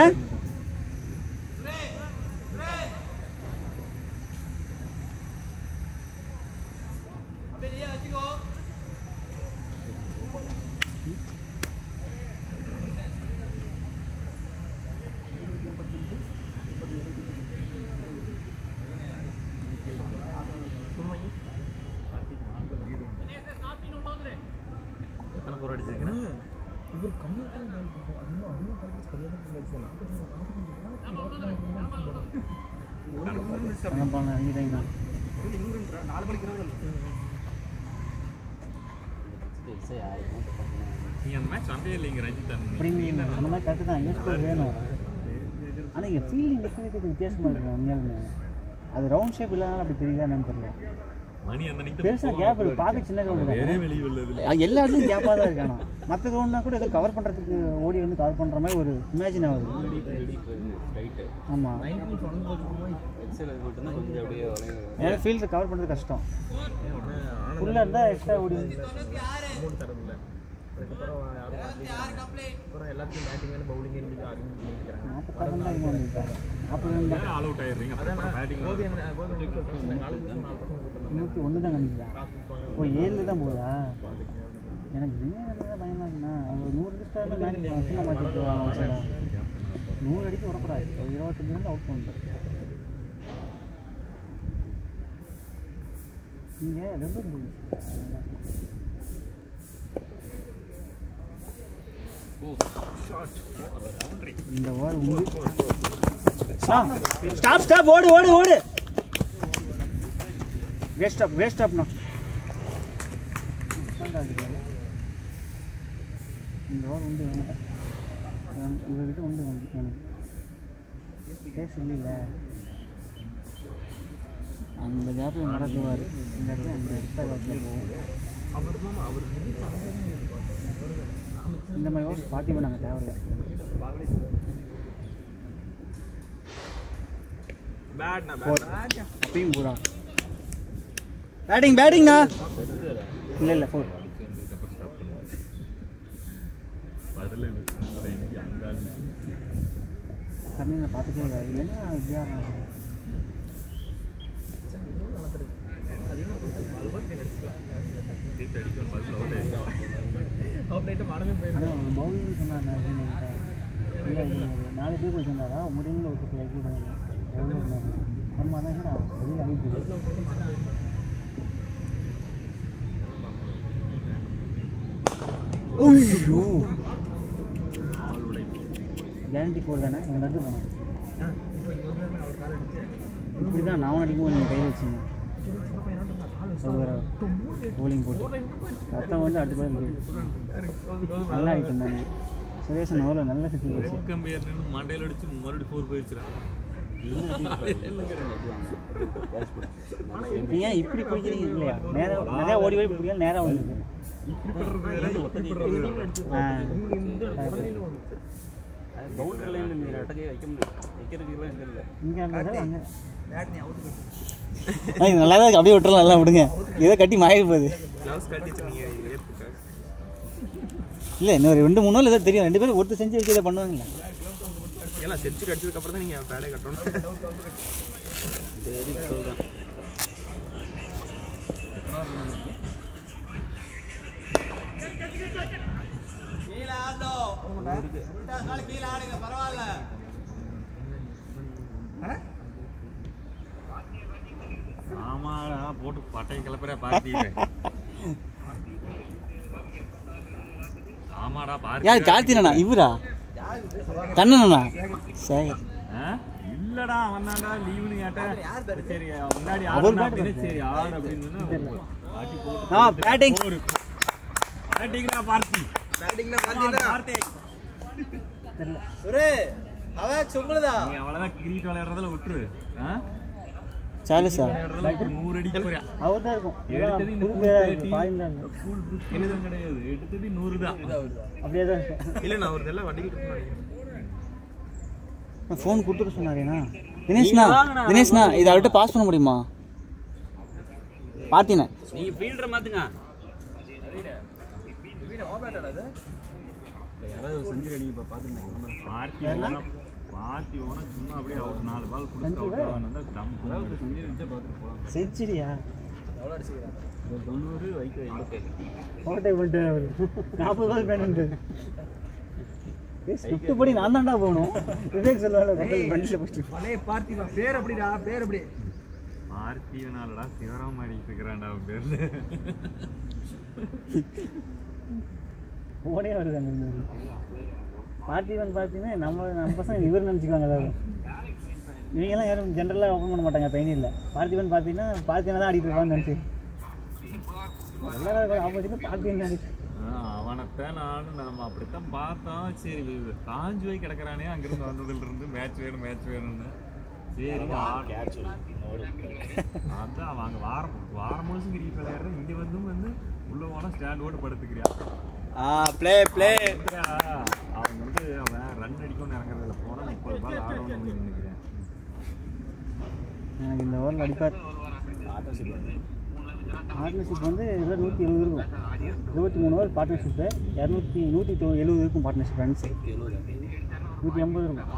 அந்த மாதிரி கரெக்டு தான் ஸ்கோர் வேணும் ஆனால் இங்கே ஃபீல்டிங் டெஃபினேட்டிவ் வித்தியாசமாக இருக்கும் உண்மையாலுமே அது ரவுண்ட் ஷேப் இல்லாமல் அப்படி தெரியுதா என்னன்னு தெரியல பெருசாக கேப் இருக்குது பார்க்க சின்ன கிரவுண்டு எல்லா இடத்துலையும் கேப்பாக தான் இருக்கானா மற்ற கிரவுண்ட்னா கூட ஏதோ கவர் பண்ணுறதுக்கு ஓடி வந்து கவர் பண்ணுற மாதிரி ஒரு இமேஜின் ஆகுது ஆமாம் ஏன்னா ஃபீல்டு கவர் பண்ணுறது கஷ்டம் ஃபுல்லாக இருந்தால் எக்ஸ்ட்ரா ஓடி எல்லாத்தையும் பேட்டிங் பவுலிங் 101 தான் நினைக்கிறேன் ஓ 7 தான் போகுதா எனக்கு தான் பயமாக இருக்குண்ணா அவங்க 100 லிஸ்ட்டாக மேட்ச் சும்மா மாற்றிட்டு வருவாங்க 100 அடிக்க வரக்கூடாது ஒரு 25 ரன் அவுட் பண்ணுறேன் இங்கே ரெண்டு இந்த ஓவர் ஸ்டாப் ஓடு ஓடு ஓடு வேஸ்ட் அப்ண்ணா இந்த ஓவர் உண்டு இவர்கிட்ட உண்டு எனக்கு பேச இல்லை அந்த கேப்பில் நடக்குவார் இந்த இடத்துல அந்த எக்ஸ்ட்ரா கேப்பில் போகும் இந்த மாதிரி ஓவர் பார்ட்டி நாங்கள் தேவையில்லை அப்பயும் பூரா பேட்டிங்ண்ணா இல்லை 4 கம்மி நான் பார்த்துட்டே இல்லை இல்லைன்னா இப்படியா பவுலிங் சொன்னார் 4 பேர் போய் சொன்னாரா முடியல ஒரு எவ்வளோ நம்ம தான் சார் வெளியே அனுப்பி கேரண்டி போர் தானே எங்கள் ரத்து போனோம் இப்படி தான் நான் அடிக்கும்போது நீங்கள் கையில் வச்சுங்க போலிங் போட்டு ரத்தம் வந்து அடுத்த பேர் நல்லா ஆகிட்டு இருந்தாங்க சுரேஷன் அவ்வளோ நல்ல சுற்றி போச்சு மண்டையில் அடிச்சு மறுபடியும் 4 போயிடுச்சுறான் ஏன் இப்படி பிடிக்கிறீங்க இல்லையா நேரம் நிறையா ஓடி ஓடி பிடிக்கல நேரம் வந்துருக்கு நல்லா தான் அப்படியே விட்டுறலாம் நல்லா விடுங்க ஏதோ கட்டி மாறி போகுது இல்லை இன்னொரு 2-3 நாள் ஏதோ தெரியும் 2 பேரும் ஒருத்தர் செஞ்சு வச்சு இதை பண்ணுவாங்களா எல்லாம் செஞ்சுரி அடிச்சதுக்கப்புறம் தான் நீங்கள் பேடை கட்டணும் ஆமாடா போட்டு பட்டை கிளப்புற பார்த்தியே ஆமாடா பாரு யார் கார்த்தினா இவரா கண்ணனா சரி இல்லடா அவன்தான்டா லீவுன்னு கேட்டேன் சரி முன்னாடி ஆடு சரி ஆடு அப்படின்னு பாட்டி போட்டு பேட்டிங் பேட்டிங்னா பார்த்தி பேட்டிங்ல பார்த்தி ஒரே அவன் சொல்லுதா நீ அவ்வளவுதான் கிரிக்கெட் விளையாடுறதுல விட்டுரு சாலு சார் 100 அடிக்கு போறியா அவர் தான் இருக்கும் எடுத்தது இந்த ஸ்கூல் என்னதும் கிடையாது எடுத்தது 100 தான் அப்படியே தான் இல்லை நான் ஒரு இதெல்லாம் வண்டிக்கிட்டு ஃபோன் கொடுத்துக்க சொன்னாரேண்ணா தினேஷ்ண்ணா இதை அவர்கிட்ட பாஸ் பண்ண முடியுமா பார்த்தீங்க நீங்கள் ஃபீல்டரை மாற்றுங்க பார்த்தி ஓனா சும்மா அப்படியே அவர் 4 பால் கொடுத்து செஞ்சுரியா 90 வைக்க ஓட்டை பண்ணிட்டு 40 பால் பேண்ட் ஸ்கிரிப்ட் படி நான் தான்டா போகணும் விவேக் சொல்லுவாங்க வண்டியில் போயிட்டு பார்த்திவா பேர் அப்படிடா பேர் அப்படி பார்த்திவனாலடா சிவராம் ஆடிட்டு இருக்கிறான்டா அவன் பேர்ல போனே வருது அங்கே பார்த்திவன் பார்த்தீங்கன்னா நம்ம பசங்க இவர் நினச்சிக்குவாங்க எல்லாரும் இவங்கெல்லாம் யாரும் ஜென்ரலாக ஓப்பன் பண்ண மாட்டாங்க பையனில் பார்த்திவன் பார்த்தீங்கன்னா பார்த்திவனை தான் ஆடிட்டு இருப்பான்னு நினச்சி எல்லாரும் ஆப்போசிட்டாக பார்த்திவன் ஆடிட்டு அவனைத்தான் நானும் நம்ம அப்படித்தான் பார்த்தோம் சரி காஞ்சு போய் கிடக்குறானே அங்கிருந்து வந்ததுல இருந்து மேட்ச் வேணும்னு சரி அதான் அவங்க வாரம் முழுசும் கிரிக்கெட் விளையாடுறேன் இங்கே வந்து உள்ள போனால் ஸ்டாண்டோடு படுத்துக்கிறியா ப்ளே அவங்க வந்து அவன் ரன் அடிக்கணும்னு இறங்குறதுல போனால் 30 பால் ஆடணும்னு நினைக்கிறேன் எனக்கு இந்த ஓவரில் அடிப்பார் பார்ட்னர்ஷிப் வந்து 170 இருக்கும் 23 ஓவர் பார்ட்னர்ஷிப்பு 170 இருக்கும் பார்ட்னர்ஷிப் ரன்ஸ் 180 இருக்கும்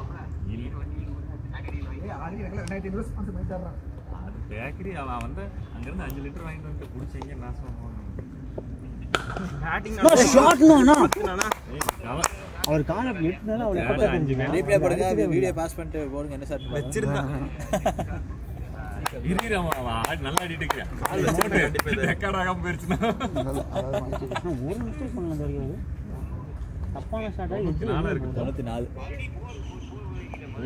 அது பேக்கரி அவன் வந்து அங்கேருந்து 5 லிட்டர் வாங்கிட்டு வந்து பிடிச்சிங்க நாசமாக போகணும் அவர் காலை எட்டுனால அவளை ரீப்ளே போடுங்க வீடியோ பாஸ் பண்ணிட்டு போடுங்க என்ன சார் வச்சிருந்தான் நல்லா ஆடிட்டு இருக்கேன் ரெக்கார்ட் ஆகாம போயிருச்சுன்னா ஒரு மிஸ்டேக் பண்ணலாம் தெரியாது தப்பான ஷாட் ஆகி 94 இருக்கு 94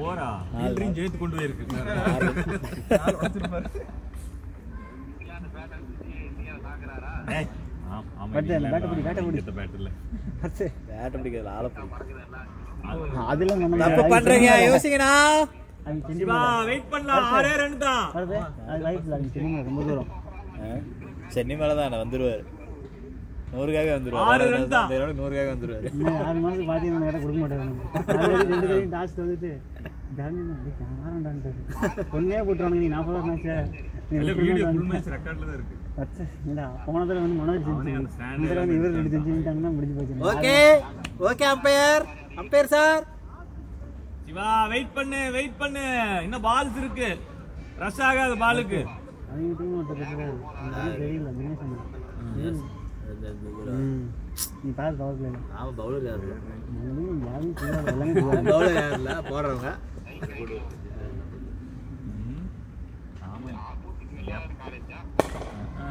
ஓரா நீண்டையும் ஜெயித்து கொண்டு போயிருக்கு சென்னை மேலதான் வந்துருவாரு 100க்காக வந்துருவாரு 100க்காக வந்துருவாரு 6 மாசம் பாத்தீங்கன்னா கேட்ட கொடுக்க மாட்டாங்க டாஸ்ட் வந்துட்டு ஒன்னே போட்டுறானுங்க நீ 40 போனதுல வந்து மனோஜ் இவர் 2 செஞ்சுட்டாங்கன்னா முடிஞ்சு போச்சு okay okay umpire sir Siva wait பண்ணு இன்னும் பால்ஸ் இருக்கு ரஷ் ஆகாத பாலுக்கு அவங்க டீம் தெரியல தினேஷ் நீ பாரு பவர் பிளேயர் ஆமா பவுலர் யாரு எல்லாமே பவுலர் யாருல போறவங்க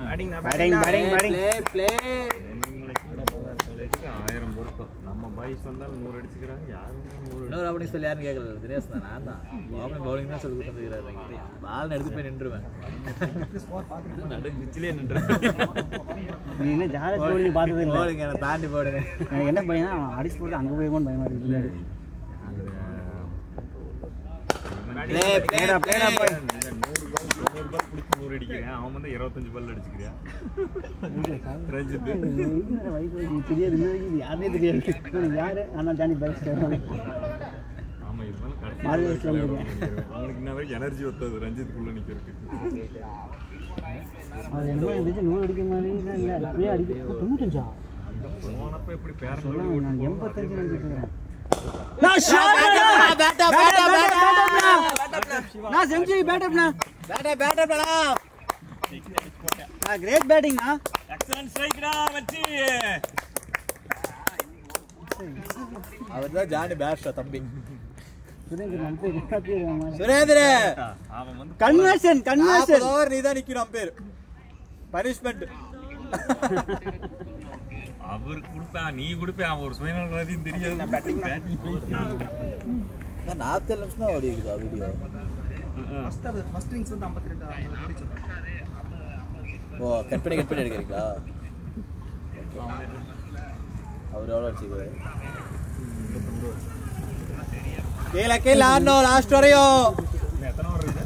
பேட்டிங் நம்ம பாய்ஸ் வந்தாலும் 100 அடிச்சுக்கிறாங்க யாரும் இன்னொரு அப்படி சொல்லி யாரும் கேட்கல தினேஷ் தான் நான் தான் ஓப்பனிங் பவுலிங் தான் சொல்லி கொடுத்துருக்காரு பால் எடுத்து போய் நின்றுவேன் நடு பிச்சிலே நின்றுவேன் நீ என்ன ஜாலியா போடி பார்த்ததே இல்ல போடுங்க என்ன தாண்டி போடுங்க எனக்கு என்ன பையனா அடிச்சு போட்டு அங்க போய்வோன்னு பயமா இருக்கு அவன் வந்து 25 பால் அடிச்சுக்கிறான் யாருனே தெரியாது யாரு ஆனா ஜானி பைக் ஆமா எனர்ஜி ஒத்தது ரஞ்சித்துக்குள்ள நிக்கிறதுக்கு அது என்ன இருந்துச்சு 100 அடிக்க மாதிரி இல்ல அப்படியே அடிக்க 95 போனப்ப எப்படி பேர நான் 85 நினைச்சிட்டு நான் செஞ்சுரி பேட் அப்னா கிரேட் பேட்டிங்னா எக்ஸலன்ட் ஸ்ட்ரைக்டா வச்சி அவர்தான் ஜானி பேட்ஸ்டா தம்பி சுரேந்திரன் சுரேந்திர அவன் வந்து கன்வர்ஷன் ஓவர் நீதான் நிக்கணும் அம்பையர் பனிஷ்மென்ட் அவர் கொடுப்பா நீ கொடுப்ப அவன் ஒரு சுயநலவாதியும் தெரியாது நான் பேட்டிங் 40 நிமிஷம் தான் ஓடி இருக்குதா வீடியோ ஃபர்ஸ்ட் இன்னிங்ஸ் வந்து 52 ஓ கட் பண்ணி எடுக்கிறீங்களா அவர் எவ்வளோ அடிச்சுக்குவாரு கீழே ஆடனோ லாஸ்ட் வரையும் எத்தனை ஓவர் இருக்குது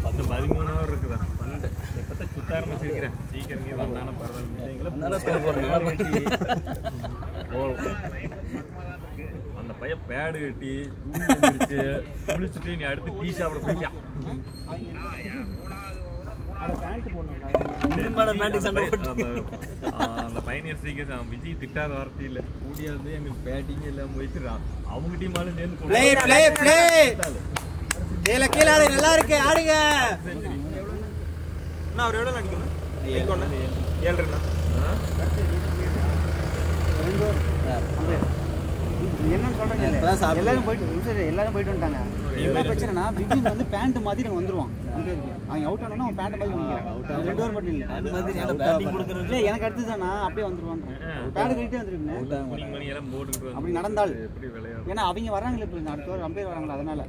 10-13 ஓவர் இருக்குதா 12 எப்பதான் சுத்த ஆரம்பிச்சிருக்கிறேன் சீக்கிரம் நீ வந்தானே பரவாயில்ல அந்த பையன் பேடு கட்டி குளிச்சுட்டு நீ அடுத்து டீ சாப்பிட போயிட்டான் அந்த பையனியர் சீக்கிரம் அவன் விஜய் திட்டாத வார்த்தை இல்லை கூடிய வந்து எங்களுக்கு பேட்டிங் எல்லாம் போயிட்டு அவங்க டீமாலும் சேர்ந்து கீழே நல்லா இருக்கு ஆடுங்க அவர் எவ்வளோ நினைக்கணும் 7 என்னன்னு சொல்றேன் எல்லாரும் போயிட்டு வந்துட்டாங்க என்ன பிரச்சனைனா பிகின் வந்து பேண்ட் மாதிரி நம்ம வந்துருவான் அவங்க அவுட் ஆனா அவன் பேண்ட் மாதிரி வந்துக்கிறான் 2 ஓவர் மட்டும் இல்ல எனக்கு அடுத்து நான் அப்படியே வந்துருவான் பேண்ட் கட்டிட்டே வந்துருக்கேன் அப்படி நடந்தால் ஏன்னா அவங்க வராங்களே இப்போ அடுத்த ஓவர் அம்பையர் வராங்களா அதனால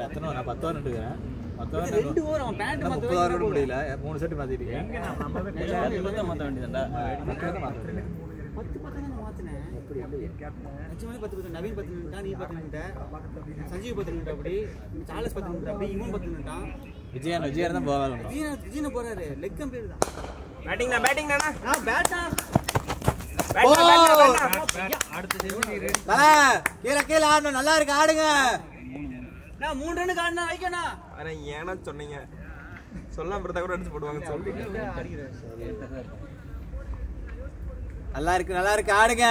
எத்தனை நான் 10 ஓவர் நின்றுக்கிறேன் 2 ஓவர் அவன் பேண்ட் மாத்த 30 ஓவர் முடியல 3 செட் மாத்திட்டீங்க மாத்த வேண்டியதுடா 10 மாத்தினேன் நிச்சயமாக 10 நவீன் 10 நிமிடம் நீ 10 நிமிடம் சஞ்சீவ் 10 நிமிடம் அப்படி சார்லஸ் 10 நிமிடம் அப்படி இவன் 10 நிமிடம் விஜயன் தான் போவாங்க விஜயன் போறாரு லெக் கம்பேர் தான் பேட்டிங் தானா நான் பேட்டா கீழே ஆடணும் நல்லா இருக்கு ஆடுங்க நான் 3 ரன்னுக்கு ஆடினா வைக்கணும் அட ஏனா சொன்னீங்க சொல்லாம இருந்தா கூட அடிச்சு போடுவாங்க சொல்லி நல்லா இருக்கு ஆடுங்க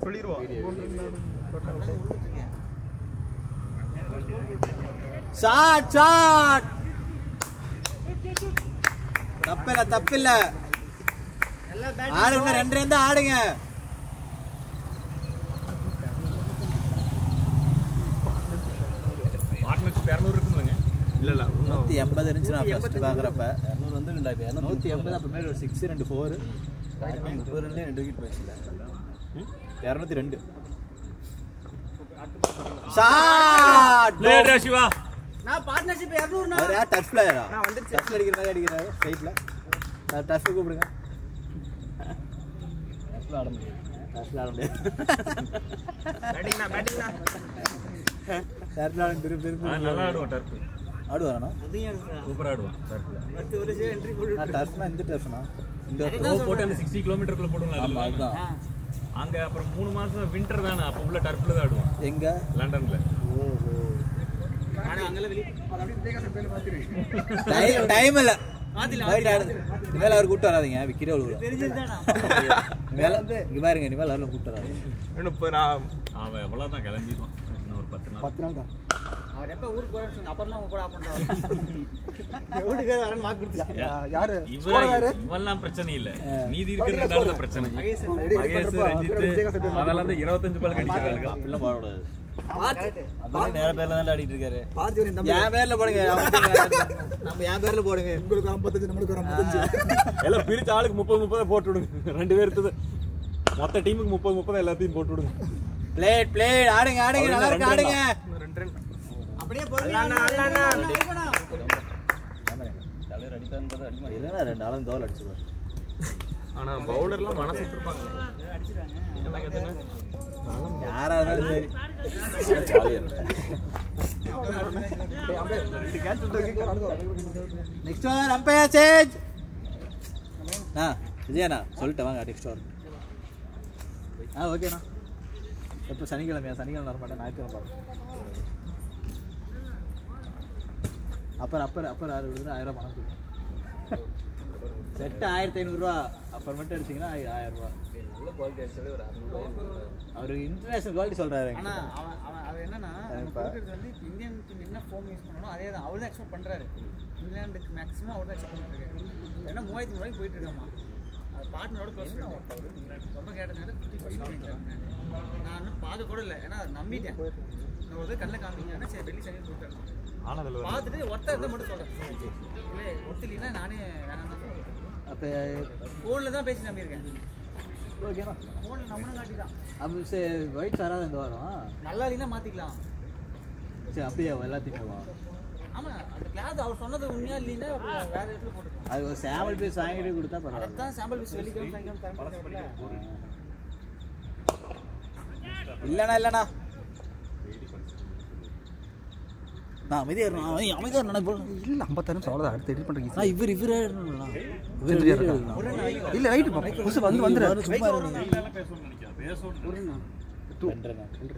சொல்லிடுவோம் ஷாட் ஷாட் தப்பில்ல ஆடுங்க 2 இருந்தா ஆடுங்க பார்ட்னர்ஷிப் 200 இருக்குங்க இல்ல 180 இருந்துச்சு நான் ஃபர்ஸ்ட் பாக்குறப்ப 200 வந்து 180 அப்புறமே ஒரு 6 2 4 32 2 விக்கெட் போயிடுச்சுல 202 ஷாட் லேடா சிவா நான் பார்ட்னர்ஷிப் 200 நான் யார் டச் பிளேயரா நான் வந்துச்சு டச் அடிக்கிற மாதிரி அடிக்கிறாரு ஸ்ட்ரைட்ல டச் கூப்பிடுங்க டச் ஆட முடியாது பேட்டிங்னா டர்ப் திருப்பி நல்லா ஆடுவான் டர்ப் ஆடுவாரா சூப்பரா ஆடுவான் டர்ப்ல ஒரு என்ட்ரி போடு டர்ப்னா இந்த டர்ப்னா இந்த போட்டு அந்த 60 கிலோமீட்டருக்குள்ள போடுவாங்க ஆமா அதுதான் அங்க அப்புறம் 3 மாசம் வின்டர் தானே அப்ப உள்ள டர்ப்ல தான் ஆடுவான் எங்க லண்டன்ல ஓஹோ நான் அங்கல வெளிய அப்படியே தேக்க பேல பாத்துறேன் டைம் இல்ல ரைட் ஆடு மேல அவர் கூட்டி வராதீங்க விக்கிரே விழுவுறா தெரிஞ்சிருதாடா மேல இங்க பாருங்க நீ மேல அவள கூட்டி வராதீங்க இன்னும் இப்ப நான் அவன் எவ்வளவுதான் கிளம்பிடுவான் இன்னும் ஒரு 10 நாள் தான் அவர் எப்ப ஊருக்கு போறான்னு சொன்னா அப்புறம் தான் கூட ஆப்பறாரு எவ்வளவு வரேன்னு மார்க் கொடுத்தாங்க யாரு இவெல்லாம் பிரச்சனை இல்ல மீதி இருக்கிறதுனால தான் பிரச்சனை மகேஷ் ரஞ்சித் அதெல்லாம் அந்த 25 பால் கடிச்சாங்க அப்படிலாம் போட கூடாது அதான் நேர பேர்ல தான் ஆடிட்டு இருக்காரு என் பேர்ல போடுங்க நம்ம என் பேர்ல போடுங்க உங்களுக்கு 55 நம்மளுக்கு 55 எல்லாம் பிரிச்ச ஆளுக்கு 30 போட்டு விடுங்க 2 பேருக்கு மொத்த டீமுக்கு 30 எல்லாத்தையும் போட்டு விடுங்க பிளேட் ஆடுங்க நல்லா இருக்கு ஆடுங்க அப்படியே பொறுமையா அண்ணா தலைவர் அடிச்சான்னு பார்த்தா அடிமா இல்லனா 2 ஆளும் தோல் அடிச்சுவாங்க ஆனா பவுலர்லாம் மனசு விட்டுருப்பாங்க என்ன கேட்டேன்னா யாரா இருந்தாலும் சரி ஜாலியா நெக்ஸ்ட் ஓவர் அம்பையர் சேஞ்ச் விஜயண்ணா சொல்லிட்டு வாங்க நெக்ஸ்ட் ஓவர் ஓகேண்ணா எப்போ சனிக்கிழமை வர மாட்டேன் ஞாயிற்றுக்கிழமை அப்புறம் 6 விடுது 1000 பணம் கொடுக்கும் செட்டு 1500 அப்புறமேட்டு அடிச்சிங்கன்னா 1000 ரூபா அவர் இன்டர்நேஷனல் குவாலிட்டி சொல்றாரு. ஆனா அவர் என்னன்னா வந்து இந்தியன் டீம் என்ன ஃபார்ம் யூஸ் பண்ணணும் அதே தான் அவர் தான் எக்ஸ்பெக்ட் பண்றாரு. இங்கிலாந்துக்கு மேக்ஸிமம் அவர் தான் எக்ஸ்பெக்ட் பண்ணிருக்காரு. ஏன்னா 3000 ரூபாய்க்கு போயிட்டு இருக்காமா. அது பார்ட்னரோட க்ளோஸ் ரொம்ப கேட்டதுனால 50% நான் இன்னும் பார்க்க கூட இல்லை. ஏன்னா நம்பிட்டேன் நான் ஒரு கண்ணில் காமிங்கன்னா சரி வெள்ளி சனி சொல்லிட்டேன். பார்த்துட்டு ஒருத்தர் இருந்தால் மட்டும் சொல்கிறேன். இல்லை ஒருத்தலைன்னா நானே வேணாம் தான் சொல்கிறேன். அப்போ ஃபோனில் தான் பேசி நம்பியிருக்கேன். ஓகேண்ணா ஃபோனில் நம்மளும் காட்டி தான் அப்போ சரி ஒயிட் சாராக இந்த வாரம் நல்லா இல்லைன்னா மாற்றிக்கலாம். சரி அப்படியே எல்லாத்தையும் வா. ஆமாம் அந்த கிளாஸ் அவர் சொன்னது உண்மையாக இல்லைன்னா வேறு இடத்துல போட்டுருக்கோம். அது ஒரு சாம்பிள் பீஸ் வாங்கிட்டு கொடுத்தா பரவாயில்ல. அதுதான் சாம்பிள் பீஸ் வெள்ளிக்கிழமை சாயங்காலம் இல்லைண்ணா நான் அமைதியாக நினைப்போம். இல்லை 50 நிமிஷம் அவ்வளோதான். அடுத்து எடிட் பண்ணுறீங்க. இவர் இல்லை ரைட்டு புதுசு வந்துடுறாரு.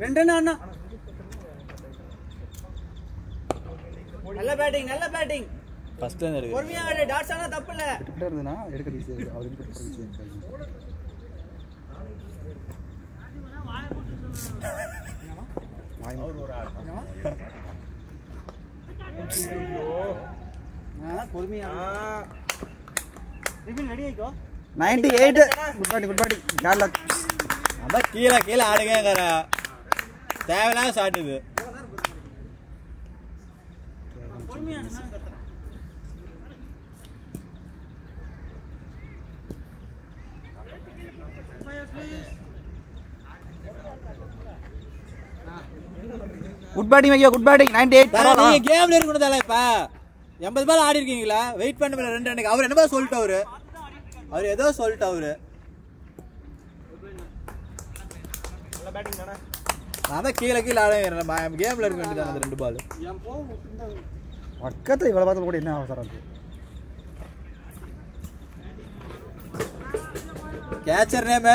ரெண்டு அண்ணா நல்ல பேட்டிங் நல்ல பேட்டிங். ஃபர்ஸ்ட் டைம் எடுக்க பொறுமையா ஆடு. டாட்ஸ் ஆனா தப்பு இல்ல. கிட்ட இருந்தனா எடுக்க ஈஸியா அவர் இன்ட் பண்ணி பொறுமையா ரிபின் ரெடி ஆயிக்கோ. 98 குட் பாடி கால்ல அதான் கீழே ஆடுங்கங்கற தேவலாம் ஷாட் இது. பொறுமையா நான் கத்துறேன். குட் பேட்டிங் ஐயா குட் பேட்டிங் 98. நீங்க கேம்ல இருக்கணும்தால இப்ப 80 பால் ஆடி இருக்கீங்களா? வெயிட் பண்ண முடியல 2 ரன்னுக்கு. அவர் என்னமா சொல்லிட்டாரு? அவர் ஏதோ சொல்லிட்டாரு. நல்ல பேட்டிங் தானே. நான் கீழே ஆடுறேன். கேம்ல இருக்க வேண்டியது அந்த 2 பால். பக்கத்துல இவ்வளவு பார்த்து கூட என்ன அவசரம் இருக்கு? Catcher name